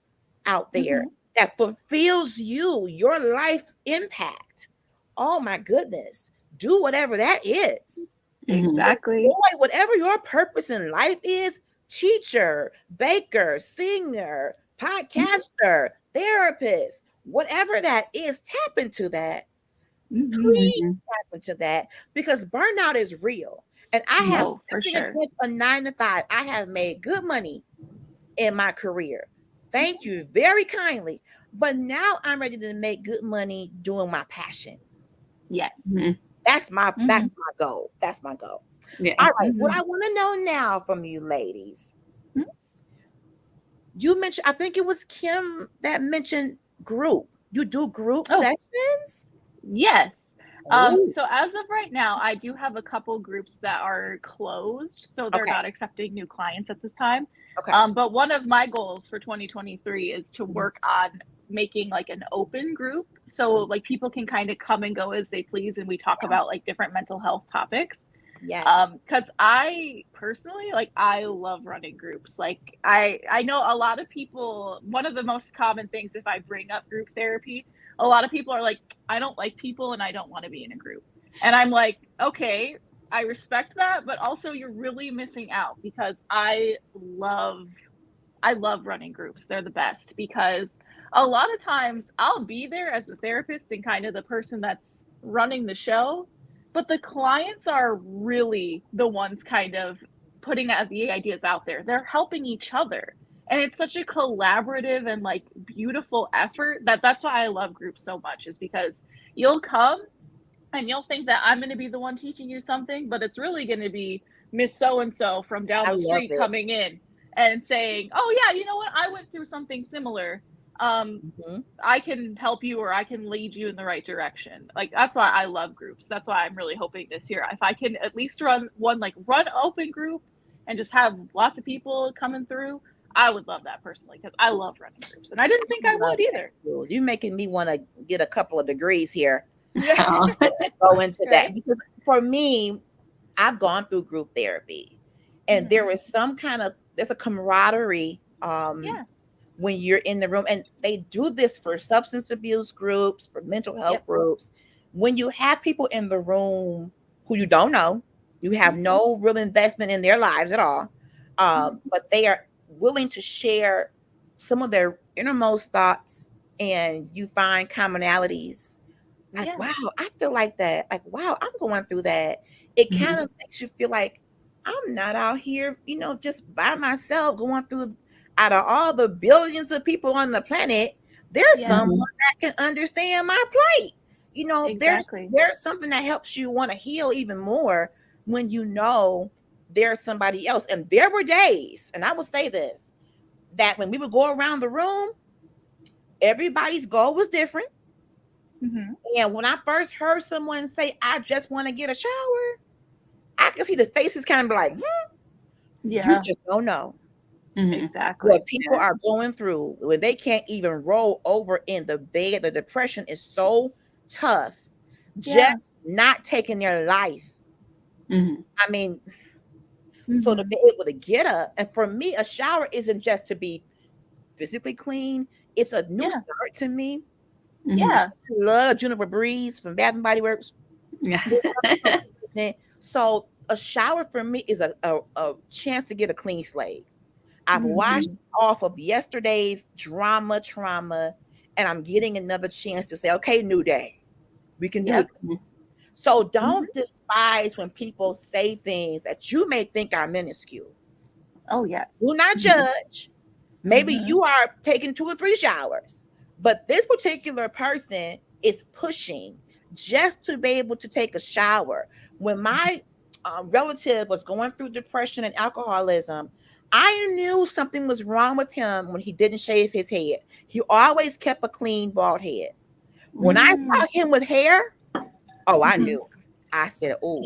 [SPEAKER 2] out there that fulfills you, your life's impact. Oh my goodness. Do whatever that is.
[SPEAKER 4] Exactly.
[SPEAKER 2] Boy, whatever your purpose in life is, teacher, baker, singer, podcaster, therapist, whatever that is, tap into that. Please tap into that, because burnout is real. And I have
[SPEAKER 4] for
[SPEAKER 2] nothing
[SPEAKER 4] sure.
[SPEAKER 2] against a 9 to 5. I have made good money in my career. Thank you very kindly. But now I'm ready to make good money doing my passion.
[SPEAKER 4] Yes.
[SPEAKER 2] That's my goal. That's my goal.
[SPEAKER 3] Yeah.
[SPEAKER 2] All right. What I want to know now from you ladies. You mentioned, I think it was Kim that mentioned group. You do group sessions?
[SPEAKER 4] Yes. So as of right now, I do have a couple groups that are closed, so they're not accepting new clients at this time.
[SPEAKER 2] Okay.
[SPEAKER 4] But one of my goals for 2023 is to work on making like an open group, so like people can kind of come and go as they please, and we talk about like different mental health topics.
[SPEAKER 2] Yes.
[SPEAKER 4] Because I personally, like, I love running groups. Like, I know a lot of people, one of the most common things if I bring up group therapy, a lot of people are like, I don't like people and I don't want to be in a group. And I'm like, okay, I respect that, but also you're really missing out, because I love running groups. They're the best, because a lot of times I'll be there as the therapist and kind of the person that's running the show, but the clients are really the ones kind of putting the ideas out there. They're helping each other. And it's such a collaborative and like beautiful effort that's why I love groups so much, is because you'll come and you'll think that I'm going to be the one teaching you something, but it's really going to be Miss So-and-so from down the street coming in and saying, oh yeah, you know what? I went through something similar. I can help you, or I can lead you in the right direction. Like, that's why I love groups. That's why I'm really hoping this year, if I can at least run open group and just have lots of people coming through, I would love that personally, because I love running groups, and I didn't think I would either.
[SPEAKER 2] You're making me want to get a couple of degrees here. Go into that, because for me, I've gone through group therapy, and there's a camaraderie when you're in the room, and they do this for substance abuse groups, for mental health groups. When you have people in the room who you don't know, you have no real investment in their lives at all, but they are willing to share some of their innermost thoughts, and you find commonalities. Like, wow, I feel like that. Like, wow, I'm going through that. It kind of makes you feel like I'm not out here, just by myself going through. Out of all the billions of people on the planet, there's someone that can understand my plight. There's something that helps you want to heal even more when you know there's somebody else. And there were days, and I will say this, that when we would go around the room, everybody's goal was different. And when I first heard someone say, I just want to get a shower, I could see the faces kind of like, you just don't know.
[SPEAKER 4] Exactly
[SPEAKER 2] what people are going through when they can't even roll over in the bed. The depression is so tough, just not taking their life. I mean, so to be able to get up, and for me, a shower isn't just to be physically clean, it's a new start to me. I love Juniper Breeze from Bath and Body Works. So a shower for me is a chance to get a clean slate. I've washed off of yesterday's trauma, and I'm getting another chance to say, okay, new day. We can do it. So don't despise when people say things that you may think are minuscule.
[SPEAKER 4] Oh, yes.
[SPEAKER 2] Do not judge. Maybe you are taking 2 or 3 showers, but this particular person is pushing just to be able to take a shower. When my relative was going through depression and alcoholism, I knew something was wrong with him when he didn't shave his head. He always kept a clean, bald head. When I saw him with hair, I knew. I said, oh,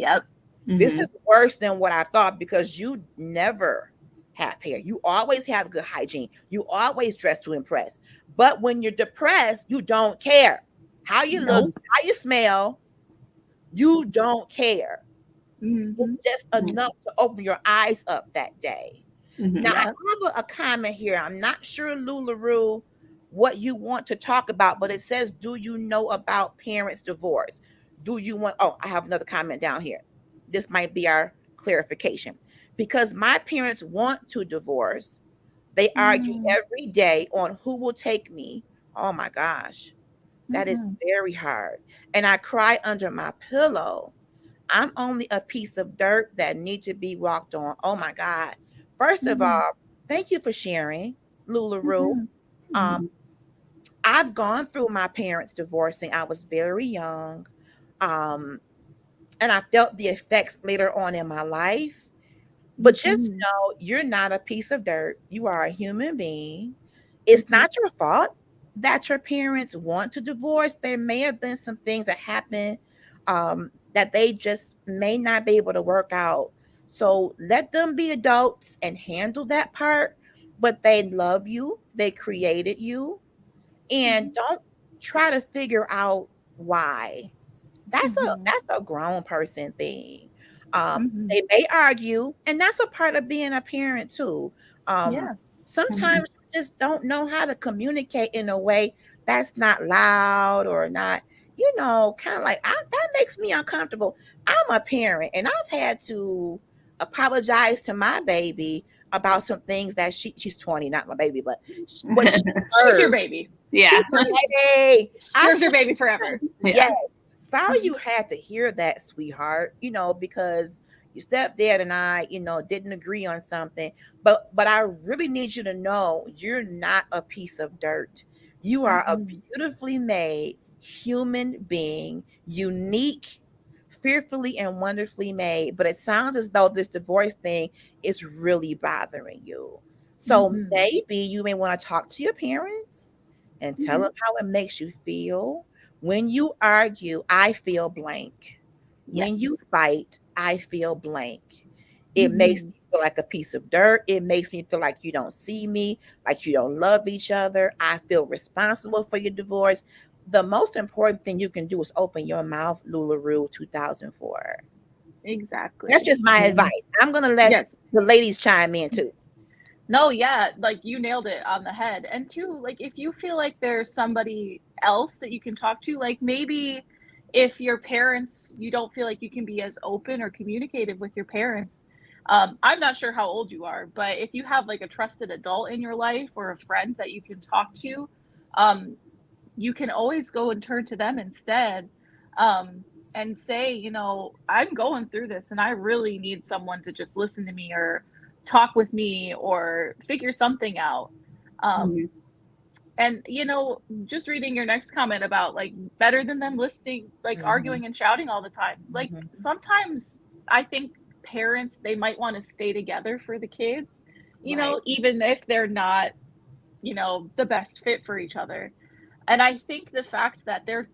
[SPEAKER 2] this is worse than what I thought, because you never have hair. You always have good hygiene. You always dress to impress. But when you're depressed, you don't care how you look, how you smell. You don't care. It's just enough to open your eyes up that day.
[SPEAKER 3] Mhm.
[SPEAKER 2] Now, I
[SPEAKER 4] Yep.
[SPEAKER 2] have a comment here. I'm not sure, LuLaRue, what you want to talk about, but it says, do you know about parents' divorce? Do you want, oh, I have another comment down here. This might be our clarification. Because my parents want to divorce, they argue
[SPEAKER 4] Mm,
[SPEAKER 2] every day on who will take me. Oh my gosh, that is
[SPEAKER 4] mhm,
[SPEAKER 2] very hard. And I cry under my pillow. I'm only a piece of dirt that need to be walked on. Oh my God. First of
[SPEAKER 4] mhm,
[SPEAKER 2] all, thank you for sharing, LuLaRue.
[SPEAKER 4] mhm,
[SPEAKER 2] Um,
[SPEAKER 3] Mhm.
[SPEAKER 2] I've gone through my parents divorcing. I was very young. Um, and I felt the effects later on in my life. But just
[SPEAKER 4] mhm,
[SPEAKER 2] know you're not a piece of dirt. You are a human being. It's
[SPEAKER 4] mhm,
[SPEAKER 2] not your fault that your parents want to divorce. There may have been some things that happened that they just may not be able to work out. So let them be adults and handle that part. But they love you, they created you, and
[SPEAKER 4] mhm,
[SPEAKER 2] don't try to figure out why.
[SPEAKER 4] mhm,
[SPEAKER 2] That's a grown person thing.
[SPEAKER 4] mhm.
[SPEAKER 2] They may argue, and that's a part of being a parent too. Um,
[SPEAKER 4] Yeah.
[SPEAKER 2] sometimes
[SPEAKER 3] Mhm.
[SPEAKER 2] you just don't know how to communicate in a way that's not loud or not, kind of like that makes me uncomfortable. I'm a parent, and I've had to apologize to my baby about some things that she's 20, not my baby, but what she
[SPEAKER 4] She's your
[SPEAKER 2] heard.
[SPEAKER 4] baby.
[SPEAKER 2] She's
[SPEAKER 3] Yeah.
[SPEAKER 2] my baby. I
[SPEAKER 4] She's your baby forever.
[SPEAKER 2] Yes.
[SPEAKER 3] Yeah.
[SPEAKER 2] Sorry you had to hear that, sweetheart, because your stepdad and I, didn't agree on something. But I really need you to know you're not a piece of dirt. You are a
[SPEAKER 4] Mhm,
[SPEAKER 2] beautifully made human being, unique, fearfully and wonderfully made. But it sounds as though this divorce thing is really bothering you. So
[SPEAKER 4] mhm,
[SPEAKER 2] maybe you may want to talk to your parents and tell
[SPEAKER 4] mhm.
[SPEAKER 2] them how it makes you feel. When you argue, I feel blank. When you
[SPEAKER 4] Yes.
[SPEAKER 2] fight, I feel blank. It makes
[SPEAKER 4] Mhm.
[SPEAKER 2] me feel like a piece of dirt. It makes me feel like you don't see me, like you don't love each other. I feel responsible for your divorce. The most important thing you can do is open your mouth, LuLaRue 2004. That's
[SPEAKER 4] Exactly.
[SPEAKER 2] just my
[SPEAKER 3] Mhm.
[SPEAKER 2] advice. I'm going to let
[SPEAKER 4] Yes.
[SPEAKER 2] the ladies chime in too.
[SPEAKER 4] No, yeah, like you nailed it on the head. And two, like if you feel like there's somebody else that you can talk to, like maybe if your parents, you don't feel like you can be as open or communicative with your parents. I'm not sure how old you are, but if you have like a trusted adult in your life or a friend that you can talk to, um, you can always go and turn to them instead, um, and say, I'm going through this and I really need someone to just listen to me or talk with me or figure something out. Um,
[SPEAKER 3] Mhm.
[SPEAKER 4] and just reading your next comment about like better than them listening, like
[SPEAKER 2] Mhm,
[SPEAKER 4] arguing and shouting all the time. Like
[SPEAKER 2] mhm.
[SPEAKER 4] sometimes I think parents, they might want to stay together for the kids,
[SPEAKER 2] Right.
[SPEAKER 4] even if they're not, the best fit for each other. And I think the fact that they're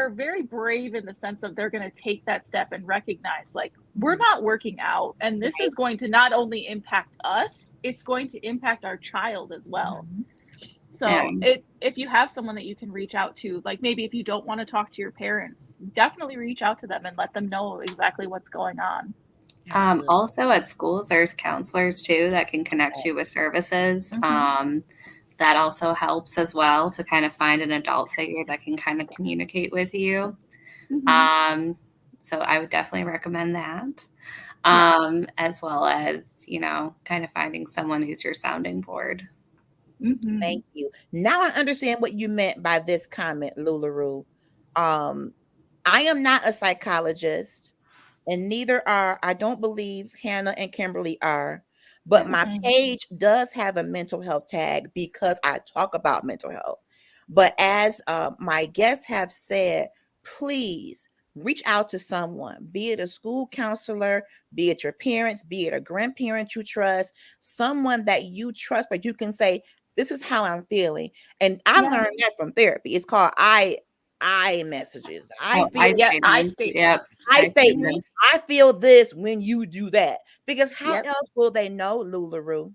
[SPEAKER 4] very brave in the sense of they're going to take that step and recognize like we're
[SPEAKER 2] Mhm.
[SPEAKER 4] not working out and this
[SPEAKER 2] Right.
[SPEAKER 4] is going to not only impact us, it's going to impact our child as well.
[SPEAKER 2] Mhm.
[SPEAKER 3] Yeah.
[SPEAKER 4] So if you have someone that you can reach out to, like maybe if you don't want to talk to your parents, definitely reach out to them and let them know exactly what's going on.
[SPEAKER 2] That's good.
[SPEAKER 3] Also at schools, there's counselors too that can connect you
[SPEAKER 2] Yes.
[SPEAKER 3] with services.
[SPEAKER 4] Mm-hmm.
[SPEAKER 3] That also helps as well to kind of find an adult figure that can kind of communicate with you.
[SPEAKER 4] Mm-hmm.
[SPEAKER 3] Um, so I would definitely recommend that.
[SPEAKER 4] Yes.
[SPEAKER 3] As well as, kind of finding someone who's your sounding board.
[SPEAKER 4] Mm-hmm.
[SPEAKER 2] Thank you. Now I understand what you meant by this comment, LuLaRue. Um, I am not a psychologist, and neither are, I don't believe Hannah and Kimberly are, but my
[SPEAKER 4] Mm-mm.
[SPEAKER 2] page does have a mental health tag because I talk about mental health. But as my guests have said, please reach out to someone, be it a school counselor, be it your parents, be it a grandparent you trust, someone that you trust, but you can say, this is how I'm feeling. And I
[SPEAKER 4] Yeah.
[SPEAKER 2] learned that from therapy. It's called I messages. I
[SPEAKER 3] Oh, I
[SPEAKER 2] feel
[SPEAKER 4] Yeah. I
[SPEAKER 3] statements. Yep.
[SPEAKER 4] statements.
[SPEAKER 2] I
[SPEAKER 3] I
[SPEAKER 2] statement.
[SPEAKER 4] Mm-hmm.
[SPEAKER 3] statements.
[SPEAKER 2] I feel this when you do that. Because how
[SPEAKER 4] Yep.
[SPEAKER 2] else will they know, LuLaRue?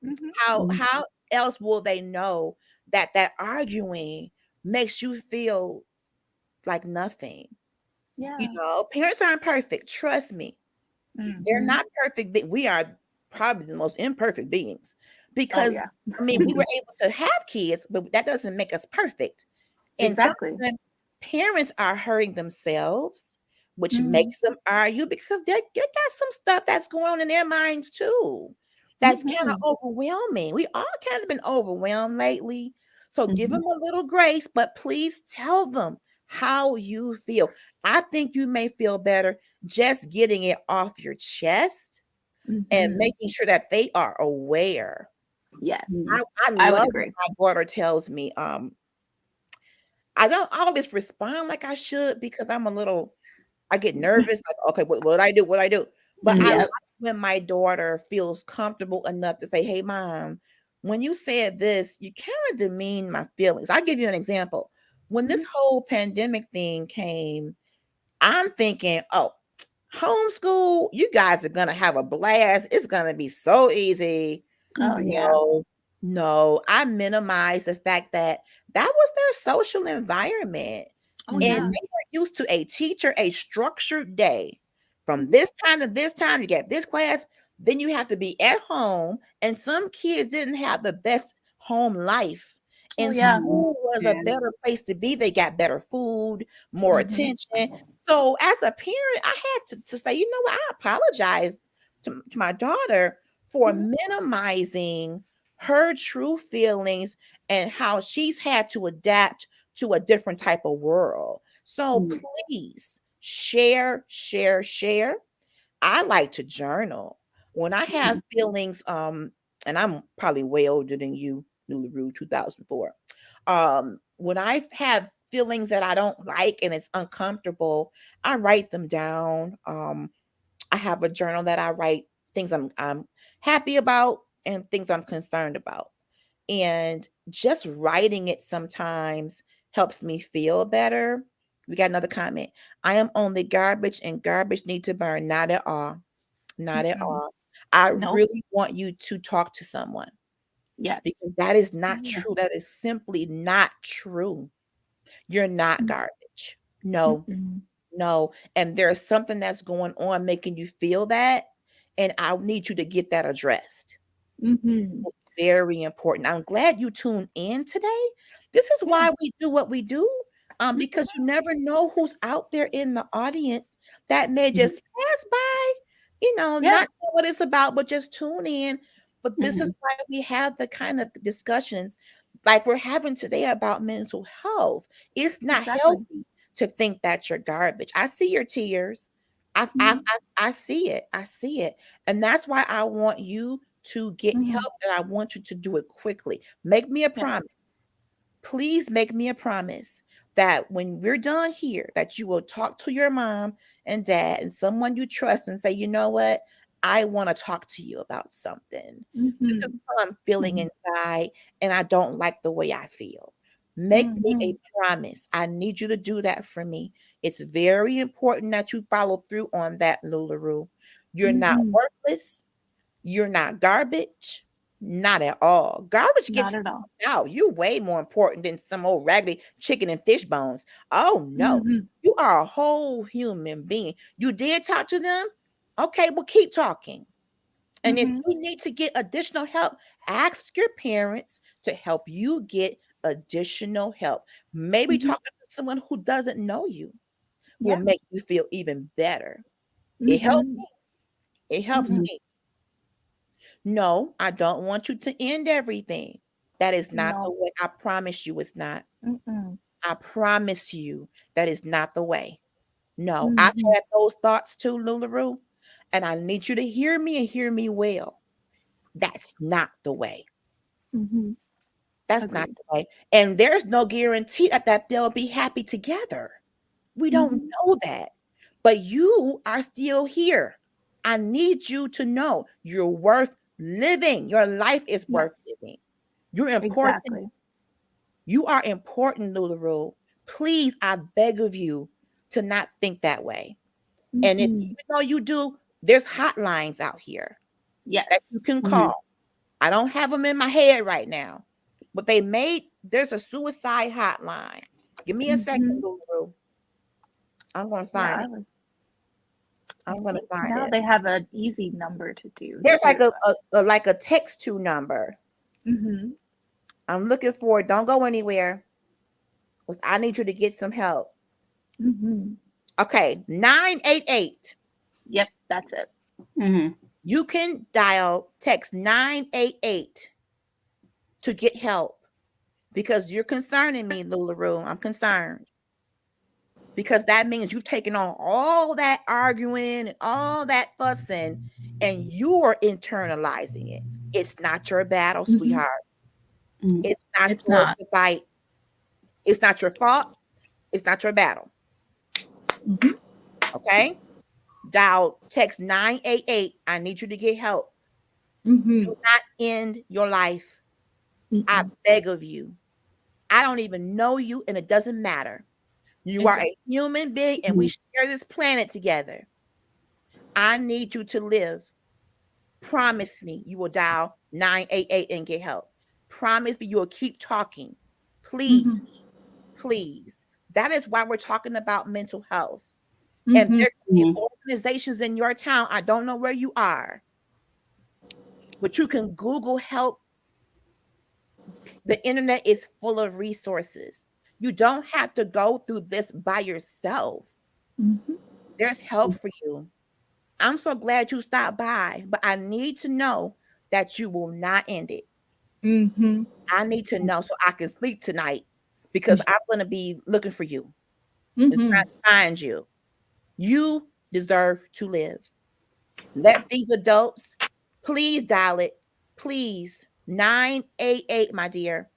[SPEAKER 4] Mm-hmm.
[SPEAKER 2] How
[SPEAKER 3] Mhm.
[SPEAKER 2] how else will they know that arguing makes you feel like nothing?
[SPEAKER 4] Yeah.
[SPEAKER 2] Parents aren't perfect. Trust me. They're
[SPEAKER 4] Mm-hmm.
[SPEAKER 2] not perfect, but we are probably the most imperfect beings
[SPEAKER 4] Oh
[SPEAKER 2] because
[SPEAKER 4] yeah.
[SPEAKER 2] I mean, we were able to have kids, but that doesn't make us perfect. And
[SPEAKER 4] Exactly.
[SPEAKER 2] sometimes parents are hurting themselves, which
[SPEAKER 4] Mhm.
[SPEAKER 2] makes them argue because they got some stuff that's going on in their minds too. That's kind of
[SPEAKER 4] Mhm.
[SPEAKER 2] overwhelming. We all kind of been overwhelmed lately. So give
[SPEAKER 3] Mhm.
[SPEAKER 2] them a little grace, but please tell them how you feel. I think you may feel better just getting it off your chest and
[SPEAKER 4] Mhm.
[SPEAKER 2] making sure that they are aware.
[SPEAKER 4] Yes.
[SPEAKER 3] Mhm.
[SPEAKER 2] I
[SPEAKER 4] I would
[SPEAKER 2] love when
[SPEAKER 4] agree.
[SPEAKER 2] my daughter tells me, I don't always respond like I should because I get nervous, like, okay, what I do? What I do? But I like
[SPEAKER 3] Mhm.
[SPEAKER 4] Yep.
[SPEAKER 2] when my daughter feels comfortable enough to say, hey, mom, when you said this, you kind of demean my feelings. I'll give you an example. When this
[SPEAKER 4] Mhm.
[SPEAKER 2] whole pandemic thing came, I'm thinking, oh, homeschool, you guys are gonna have a blast. It's gonna be so easy.
[SPEAKER 4] Oh
[SPEAKER 3] Mhm.
[SPEAKER 4] yeah.
[SPEAKER 2] No, no, I minimize the fact that that was their social environment.
[SPEAKER 4] Oh
[SPEAKER 2] And
[SPEAKER 4] yeah.
[SPEAKER 3] Mhm.
[SPEAKER 2] they were used to a teacher, a structured day. From
[SPEAKER 4] Mhm.
[SPEAKER 2] this time to this time, you get this class, then you have to be at home. And some kids didn't have the best home life.
[SPEAKER 4] Oh
[SPEAKER 2] And
[SPEAKER 4] yeah.
[SPEAKER 3] Mhm.
[SPEAKER 2] school was a
[SPEAKER 3] Yeah.
[SPEAKER 2] better place to be. They got better food, more
[SPEAKER 4] Mhm.
[SPEAKER 2] attention. So as a parent, I had to say, you know what, I apologize to my daughter for
[SPEAKER 4] Mhm.
[SPEAKER 2] minimizing her true feelings and how she's had to adapt to a different type of world. So
[SPEAKER 3] Mhm.
[SPEAKER 2] please share, share, share. I like to journal. When I have
[SPEAKER 3] Mhm.
[SPEAKER 2] feelings, and I'm probably way older than you, Lulu, 2004. When I have feelings that I don't like and it's uncomfortable, I write them down. I have a journal that I write things I'm happy about and things I'm concerned about. And just writing it sometimes helps me feel better. We got another comment. I am only garbage and garbage need to burn. Not at all. Not at
[SPEAKER 4] Mhm.
[SPEAKER 2] all. I
[SPEAKER 4] Nope.
[SPEAKER 2] really want you to talk to someone
[SPEAKER 4] Yes.
[SPEAKER 2] because that is
[SPEAKER 3] Oh,
[SPEAKER 2] not
[SPEAKER 3] yeah.
[SPEAKER 2] true. That is simply not true. You're not
[SPEAKER 4] Mm.
[SPEAKER 2] garbage. No,
[SPEAKER 4] Mm-mm.
[SPEAKER 2] no. And there's something that's going on making you feel that. And I need you to get that addressed.
[SPEAKER 4] Mhm.
[SPEAKER 2] It's very important. I'm glad you tuned in today. This is
[SPEAKER 4] Yeah.
[SPEAKER 2] why we do what we do,
[SPEAKER 4] Mhm.
[SPEAKER 2] because you never know who's out there in the audience that may
[SPEAKER 3] Mhm.
[SPEAKER 2] just pass by,
[SPEAKER 4] Yeah.
[SPEAKER 2] not know what it's about, but just tune in. But this is
[SPEAKER 3] Mhm.
[SPEAKER 2] why we have the kind of discussions like we're having today about mental health. It's not
[SPEAKER 4] Exactly.
[SPEAKER 2] healthy to think that you're garbage. I see your tears.
[SPEAKER 4] Mhm.
[SPEAKER 2] I see it. I see it. And that's why I want you to get
[SPEAKER 4] Mhm.
[SPEAKER 2] help and I want you to do it quickly. Make me a
[SPEAKER 4] Yes.
[SPEAKER 2] promise. Please make me a promise that when we're done here, that you will talk to your mom and dad and someone you trust and say, you know what? I want to talk to you about something. This is
[SPEAKER 4] Mhm.
[SPEAKER 2] how I'm feeling
[SPEAKER 3] Mhm.
[SPEAKER 2] inside, and I don't like the way I feel. Make me a
[SPEAKER 4] Mhm.
[SPEAKER 2] promise. I need you to do that for me. It's very important that you follow through on that, Lularu. You're not
[SPEAKER 4] Mhm.
[SPEAKER 2] worthless. You're not garbage. Not at all. Garbage
[SPEAKER 4] Not
[SPEAKER 2] gets
[SPEAKER 4] at all.
[SPEAKER 2] out. You're way more important than some old raggedy chicken and fish bones. Oh no.
[SPEAKER 4] Mhm.
[SPEAKER 2] You are a whole human being. You did talk to them? Okay, well, keep talking. And if
[SPEAKER 4] Mhm.
[SPEAKER 2] you need to get additional help, ask your parents to help you get additional help. Maybe
[SPEAKER 4] Mhm.
[SPEAKER 2] talking to someone who doesn't know you will
[SPEAKER 4] Yeah.
[SPEAKER 2] make you feel even better. It helps
[SPEAKER 4] Mhm.
[SPEAKER 2] me. It helps
[SPEAKER 4] Mhm.
[SPEAKER 3] Mhm.
[SPEAKER 2] me. No, I don't want you to end everything. That is not the
[SPEAKER 4] No.
[SPEAKER 2] way. I promise you it's not.
[SPEAKER 4] Mm-mm.
[SPEAKER 2] I promise you that is not the way. No, I've
[SPEAKER 4] Mhm.
[SPEAKER 2] had those thoughts too, Lularu, and I need you to hear me and hear me well. That's not the way.
[SPEAKER 4] Mhm.
[SPEAKER 2] That's not
[SPEAKER 4] Agreed.
[SPEAKER 2] the way. And there's no guarantee that they'll be happy together. We don't
[SPEAKER 4] Mhm.
[SPEAKER 2] know that. But you are still here. I need you to know you're worth living. Your life is worth
[SPEAKER 4] Yes.
[SPEAKER 2] living. You're important.
[SPEAKER 4] Exactly.
[SPEAKER 2] You are important, Lularu. Please, I beg of you to not think that way. And if
[SPEAKER 4] Mhm.
[SPEAKER 2] even though you do, there's hotlines out here that you
[SPEAKER 4] Yes.
[SPEAKER 2] can
[SPEAKER 3] Mhm.
[SPEAKER 2] call. I don't have them in my head right now, but there's a suicide hotline. Give me a second,
[SPEAKER 4] Mhm.
[SPEAKER 2] Lulu. I'm going to
[SPEAKER 4] Yeah.
[SPEAKER 2] find
[SPEAKER 4] I
[SPEAKER 2] it.
[SPEAKER 4] was.
[SPEAKER 2] I'm gonna find
[SPEAKER 4] Now
[SPEAKER 2] it.
[SPEAKER 4] they have an easy number to do.
[SPEAKER 2] There's like
[SPEAKER 4] too.
[SPEAKER 2] a text to number.
[SPEAKER 4] Mhm.
[SPEAKER 2] I'm looking for it. Don't go anywhere. 'Cause I need you to get some help.
[SPEAKER 4] Mhm.
[SPEAKER 2] Okay, 988.
[SPEAKER 4] Yep, that's it.
[SPEAKER 3] Mhm.
[SPEAKER 2] You can text 988 to get help because you're concerning me, LuLaRoo. I'm concerned because that means you've taken on all that arguing and all that fussing and you're internalizing it. It's not your battle,
[SPEAKER 4] Mhm.
[SPEAKER 2] sweetheart.
[SPEAKER 3] Mhm.
[SPEAKER 2] It's not
[SPEAKER 4] It's
[SPEAKER 2] yours
[SPEAKER 4] not.
[SPEAKER 2] to fight. It's not your fault. It's not your battle.
[SPEAKER 4] Mhm.
[SPEAKER 2] Okay? Text 988. I need you to get help.
[SPEAKER 4] Mhm.
[SPEAKER 2] Do not end your life. I
[SPEAKER 4] Mhm.
[SPEAKER 2] beg of you. I don't even know you, and it doesn't matter. You are a human being, and we share this planet together. I need you to live. Promise me you will dial 988 and get help. Promise me you will keep talking. Please, please. That is why we're talking about mental health. And
[SPEAKER 4] Mhm.
[SPEAKER 2] there can be
[SPEAKER 3] Mhm.
[SPEAKER 2] organizations in your town. I don't know where you are, but you can Google help. The internet is full of resources. You don't have to go through this by yourself.
[SPEAKER 4] Mhm.
[SPEAKER 2] There's help for you. I'm so glad you stopped by, but I need to know that you will not end it.
[SPEAKER 4] Mhm.
[SPEAKER 2] I need to know so I can sleep tonight because I'm going to be looking for you and trying
[SPEAKER 4] Mhm.
[SPEAKER 2] to find you. You deserve to live. Let these adults please dial it. Please. 988, my dear.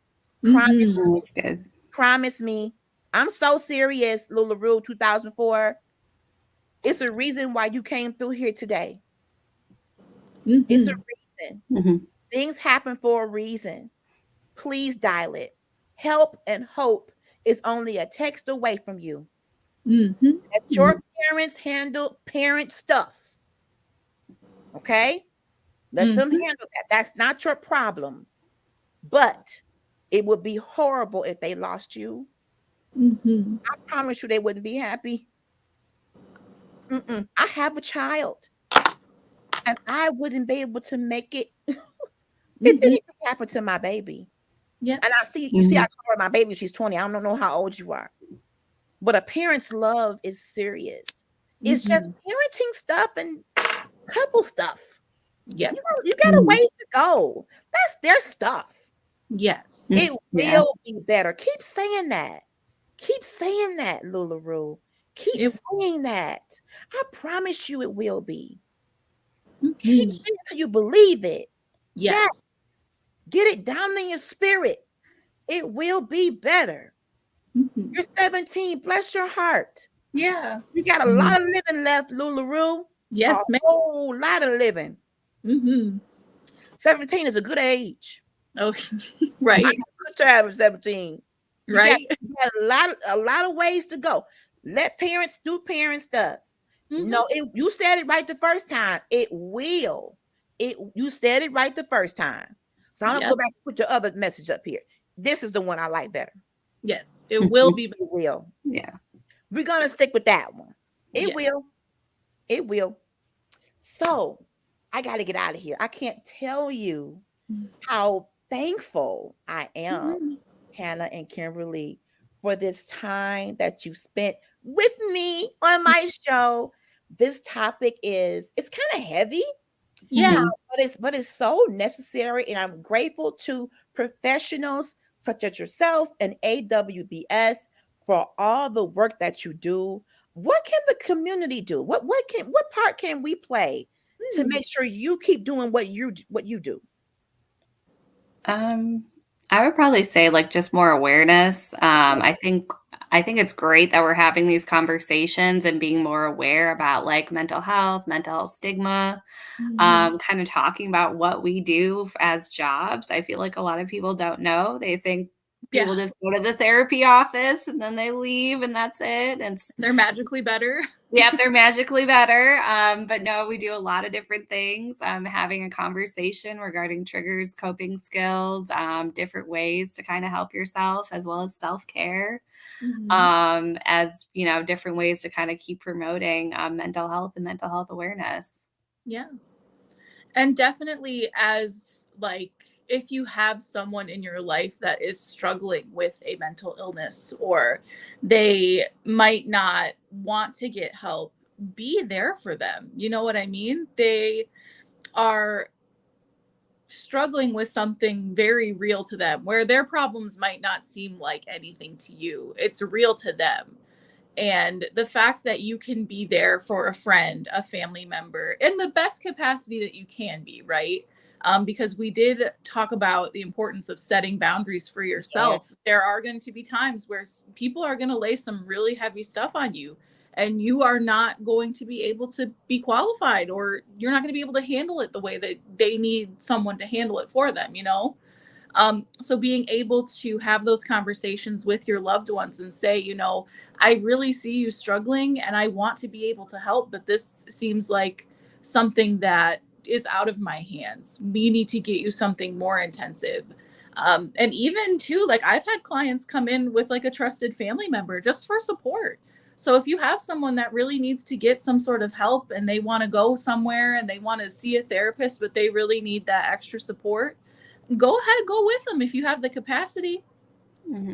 [SPEAKER 2] Promise,
[SPEAKER 4] Mhm.
[SPEAKER 3] That's good.
[SPEAKER 2] promise me. I'm so serious, LuLaRoo 2004. It's a reason why you came through here today. It's a
[SPEAKER 4] Mhm.
[SPEAKER 2] reason.
[SPEAKER 3] Mhm.
[SPEAKER 2] Things happen for a reason. Please dial it. Help and hope is only a text away from you.
[SPEAKER 4] Mhm.
[SPEAKER 2] Let your parents handle parent stuff. Okay? Let them
[SPEAKER 4] Mhm.
[SPEAKER 2] handle that. That's not your problem. But it would be horrible if they lost you.
[SPEAKER 4] Mhm.
[SPEAKER 2] I promise you they wouldn't be happy. I have a child and I wouldn't be able to make it if
[SPEAKER 4] Mhm.
[SPEAKER 2] anything happened to my baby.
[SPEAKER 4] Yep.
[SPEAKER 2] And I see, I
[SPEAKER 3] Mhm.
[SPEAKER 2] call her my baby. She's 20. I don't know how old you are. But a parent's love is serious. It's just
[SPEAKER 4] Mhm.
[SPEAKER 2] parenting stuff and couple stuff.
[SPEAKER 4] Yep.
[SPEAKER 2] You got a
[SPEAKER 3] Mhm.
[SPEAKER 2] ways to go. That's their stuff.
[SPEAKER 4] Yes.
[SPEAKER 3] Mm.
[SPEAKER 2] It
[SPEAKER 3] Yeah.
[SPEAKER 2] will be better. Keep saying that. Keep saying that, LuLaRoo. Keep
[SPEAKER 4] It.
[SPEAKER 2] saying that. I promise you it will be. Keep
[SPEAKER 4] Mhm.
[SPEAKER 2] saying it till you believe it. Yes.
[SPEAKER 4] Yes.
[SPEAKER 2] Get it down in your spirit. It will be better.
[SPEAKER 4] Mhm.
[SPEAKER 2] You're 17. Bless your heart.
[SPEAKER 4] Yeah.
[SPEAKER 2] You got a
[SPEAKER 3] Mhm.
[SPEAKER 2] lot of living left, LuLaRoo. A
[SPEAKER 4] Yes, ma'am.
[SPEAKER 2] whole lot of living.
[SPEAKER 4] Mhm.
[SPEAKER 2] 17 is a good age.
[SPEAKER 4] Oh,
[SPEAKER 2] I
[SPEAKER 4] right.
[SPEAKER 2] had a good time at 17. You got,
[SPEAKER 4] Right.
[SPEAKER 2] you got a lot of ways to go. Let parents do parent stuff.
[SPEAKER 4] Mhm.
[SPEAKER 2] No, you said it right the first time. It will. You said it right the first time. So I'm gonna
[SPEAKER 4] Yep.
[SPEAKER 2] go back and put your other message up here. This is the one I like better.
[SPEAKER 4] Yes. It will
[SPEAKER 3] Mhm.
[SPEAKER 4] be.
[SPEAKER 2] It will.
[SPEAKER 3] Yeah.
[SPEAKER 2] We're gonna stick with that one. It
[SPEAKER 4] Yes.
[SPEAKER 2] will. It will. So I got to get out of here. I can't tell you how thankful I am,
[SPEAKER 4] Mhm.
[SPEAKER 2] Hannah and Kimberly, for this time that you spent with me on my show. This topic it's kind of heavy,
[SPEAKER 4] Yeah.
[SPEAKER 3] Mhm.
[SPEAKER 2] but it's so necessary, and I'm grateful to professionals such as yourself and AWBS for all the work that you do. What can the community do? What part can we play to
[SPEAKER 4] Mm.
[SPEAKER 2] make sure you keep doing what you do?
[SPEAKER 3] I would probably say like just more awareness.
[SPEAKER 2] Okay.
[SPEAKER 3] I think it's great that we're having these conversations and being more aware about like mental health stigma,
[SPEAKER 4] Mhm.
[SPEAKER 3] kind of talking about what we do as jobs. I feel like a lot of people don't know. They think People just go to the therapy office and then they leave and that's it. And
[SPEAKER 5] they're magically better.
[SPEAKER 3] Yep, they're magically better. But no, we do a lot of different things. Having a conversation regarding triggers, coping skills, different ways to kind of help yourself, as well as self-care. As different ways to kind of keep promoting mental health and mental health awareness.
[SPEAKER 5] Yeah. And definitely, as if you have someone in your life that is struggling with a mental illness, or they might not want to get help, be there for them. You know what I mean? They are struggling with something very real to them, where their problems might not seem like anything to you. It's real to them. And the fact that you can be there for a friend, a family member, in the best capacity that you can be, right? Because we did talk about the importance of setting boundaries for yourself. Yes. There are going to be times where people are going to lay some really heavy stuff on you, and you are not going to be able to be qualified, or you're not going to be able to handle it the way that they need someone to handle it for them, So being able to have those conversations with your loved ones and say, I really see you struggling and I want to be able to help, but this seems like something that is out of my hands. We need to get you something more intensive. And even too, I've had clients come in with a trusted family member just for support. So if you have someone that really needs to get some sort of help and they want to go somewhere and they want to see a therapist, but they really need that extra support, go ahead, go with them if you have the capacity.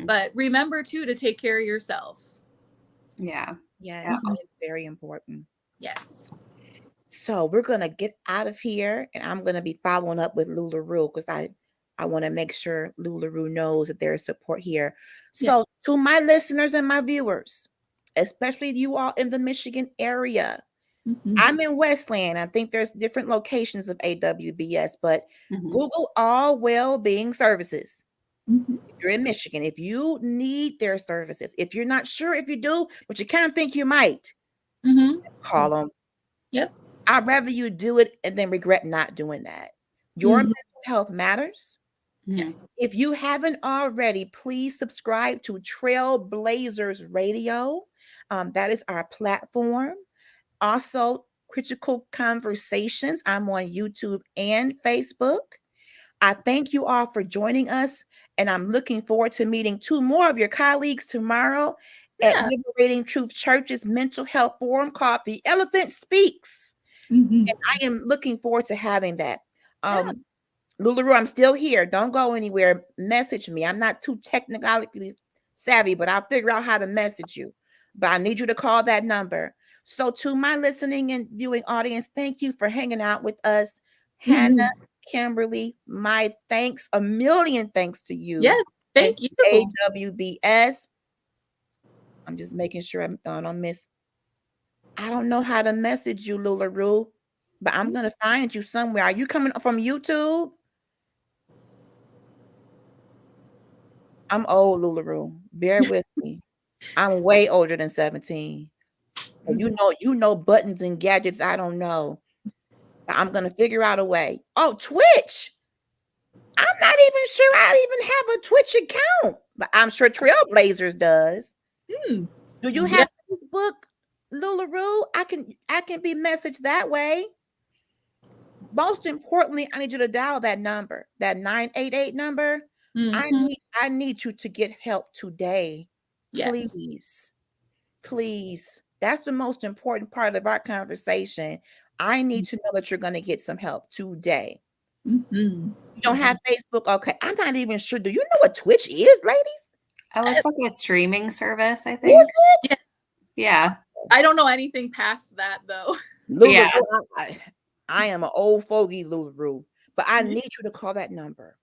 [SPEAKER 5] But remember too to take care of yourself.
[SPEAKER 3] Yeah.
[SPEAKER 2] Yes, it's very important.
[SPEAKER 5] Yes.
[SPEAKER 2] So we're going to get out of here, and I'm going to be following up with LuLaRue because I want to make sure LuLaRue knows that there is support here. So to my listeners and my viewers, especially you all in the Michigan area, I'm in Westland. I think there's different locations of AWBS, but Google all well-being services. If you're in Michigan, if you need their services, if you're not sure if you do, but you kind of think you might, call them.
[SPEAKER 5] Yep.
[SPEAKER 2] I'd rather you do it and then regret not doing that. Your mental health matters.
[SPEAKER 5] Yes.
[SPEAKER 2] If you haven't already, please subscribe to Trailblazers Radio. That is our platform. Also, Critical Conversations. I'm on YouTube and Facebook. I thank you all for joining us, and I'm looking forward to meeting 2 more of your colleagues tomorrow at Liberating Truth Church's mental health forum called The Elephant Speaks. And I am looking forward to having that. LuLaRue, I'm still here. Don't go anywhere. Message me. I'm not too technically savvy, but I'll figure out how to message you. But I need you to call that number. So to my listening and viewing audience, thank you for hanging out with us. Hannah, Kimberly, my thanks, a million thanks to you.
[SPEAKER 5] Yeah, thank you.
[SPEAKER 2] AWBS. I'm just making sure I don't miss. I don't know how to message you, LuLaRue, but I'm going to find you somewhere. Are you coming from YouTube? I'm old, LuLaRue. Bear with me. I'm way older than 17. You know buttons and gadgets I don't know. I'm going to figure out a way. Oh, Twitch. I'm not even sure I even have a Twitch account, but I'm sure Trailblazers does. Do you have Facebook, LuLaRue? I can be messaged that way. Most importantly, I need you to dial that number, that 988 number. I need you to get help today. Please. Please. That's the most important part of our conversation. I need to know that you're going to get some help today. You don't have Facebook? Okay. I'm not even sure. Do you know what Twitch is, ladies?
[SPEAKER 3] Oh, it's like a streaming service, I think.
[SPEAKER 2] Is it?
[SPEAKER 3] Yeah.
[SPEAKER 5] I don't know anything past that, though.
[SPEAKER 2] LuLaRue, I am an old fogey, LuLaRue, but I need you to call that number.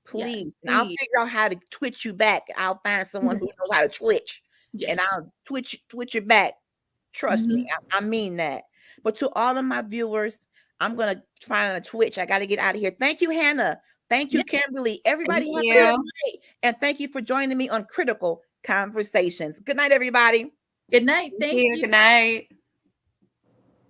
[SPEAKER 2] Please. And I'll figure out how to twitch you back. I'll find someone who knows how to twitch. And I'll twitch it back. Trust me. I mean that. But to all of my viewers, I'm going to try on a Twitch. I got to get out of here. Thank you, Hannah. Thank you, Kimberly. Everybody have a good night. And thank you for joining me on Critical Conversations. Good night, everybody.
[SPEAKER 5] Good night. Thank you.
[SPEAKER 3] Good night.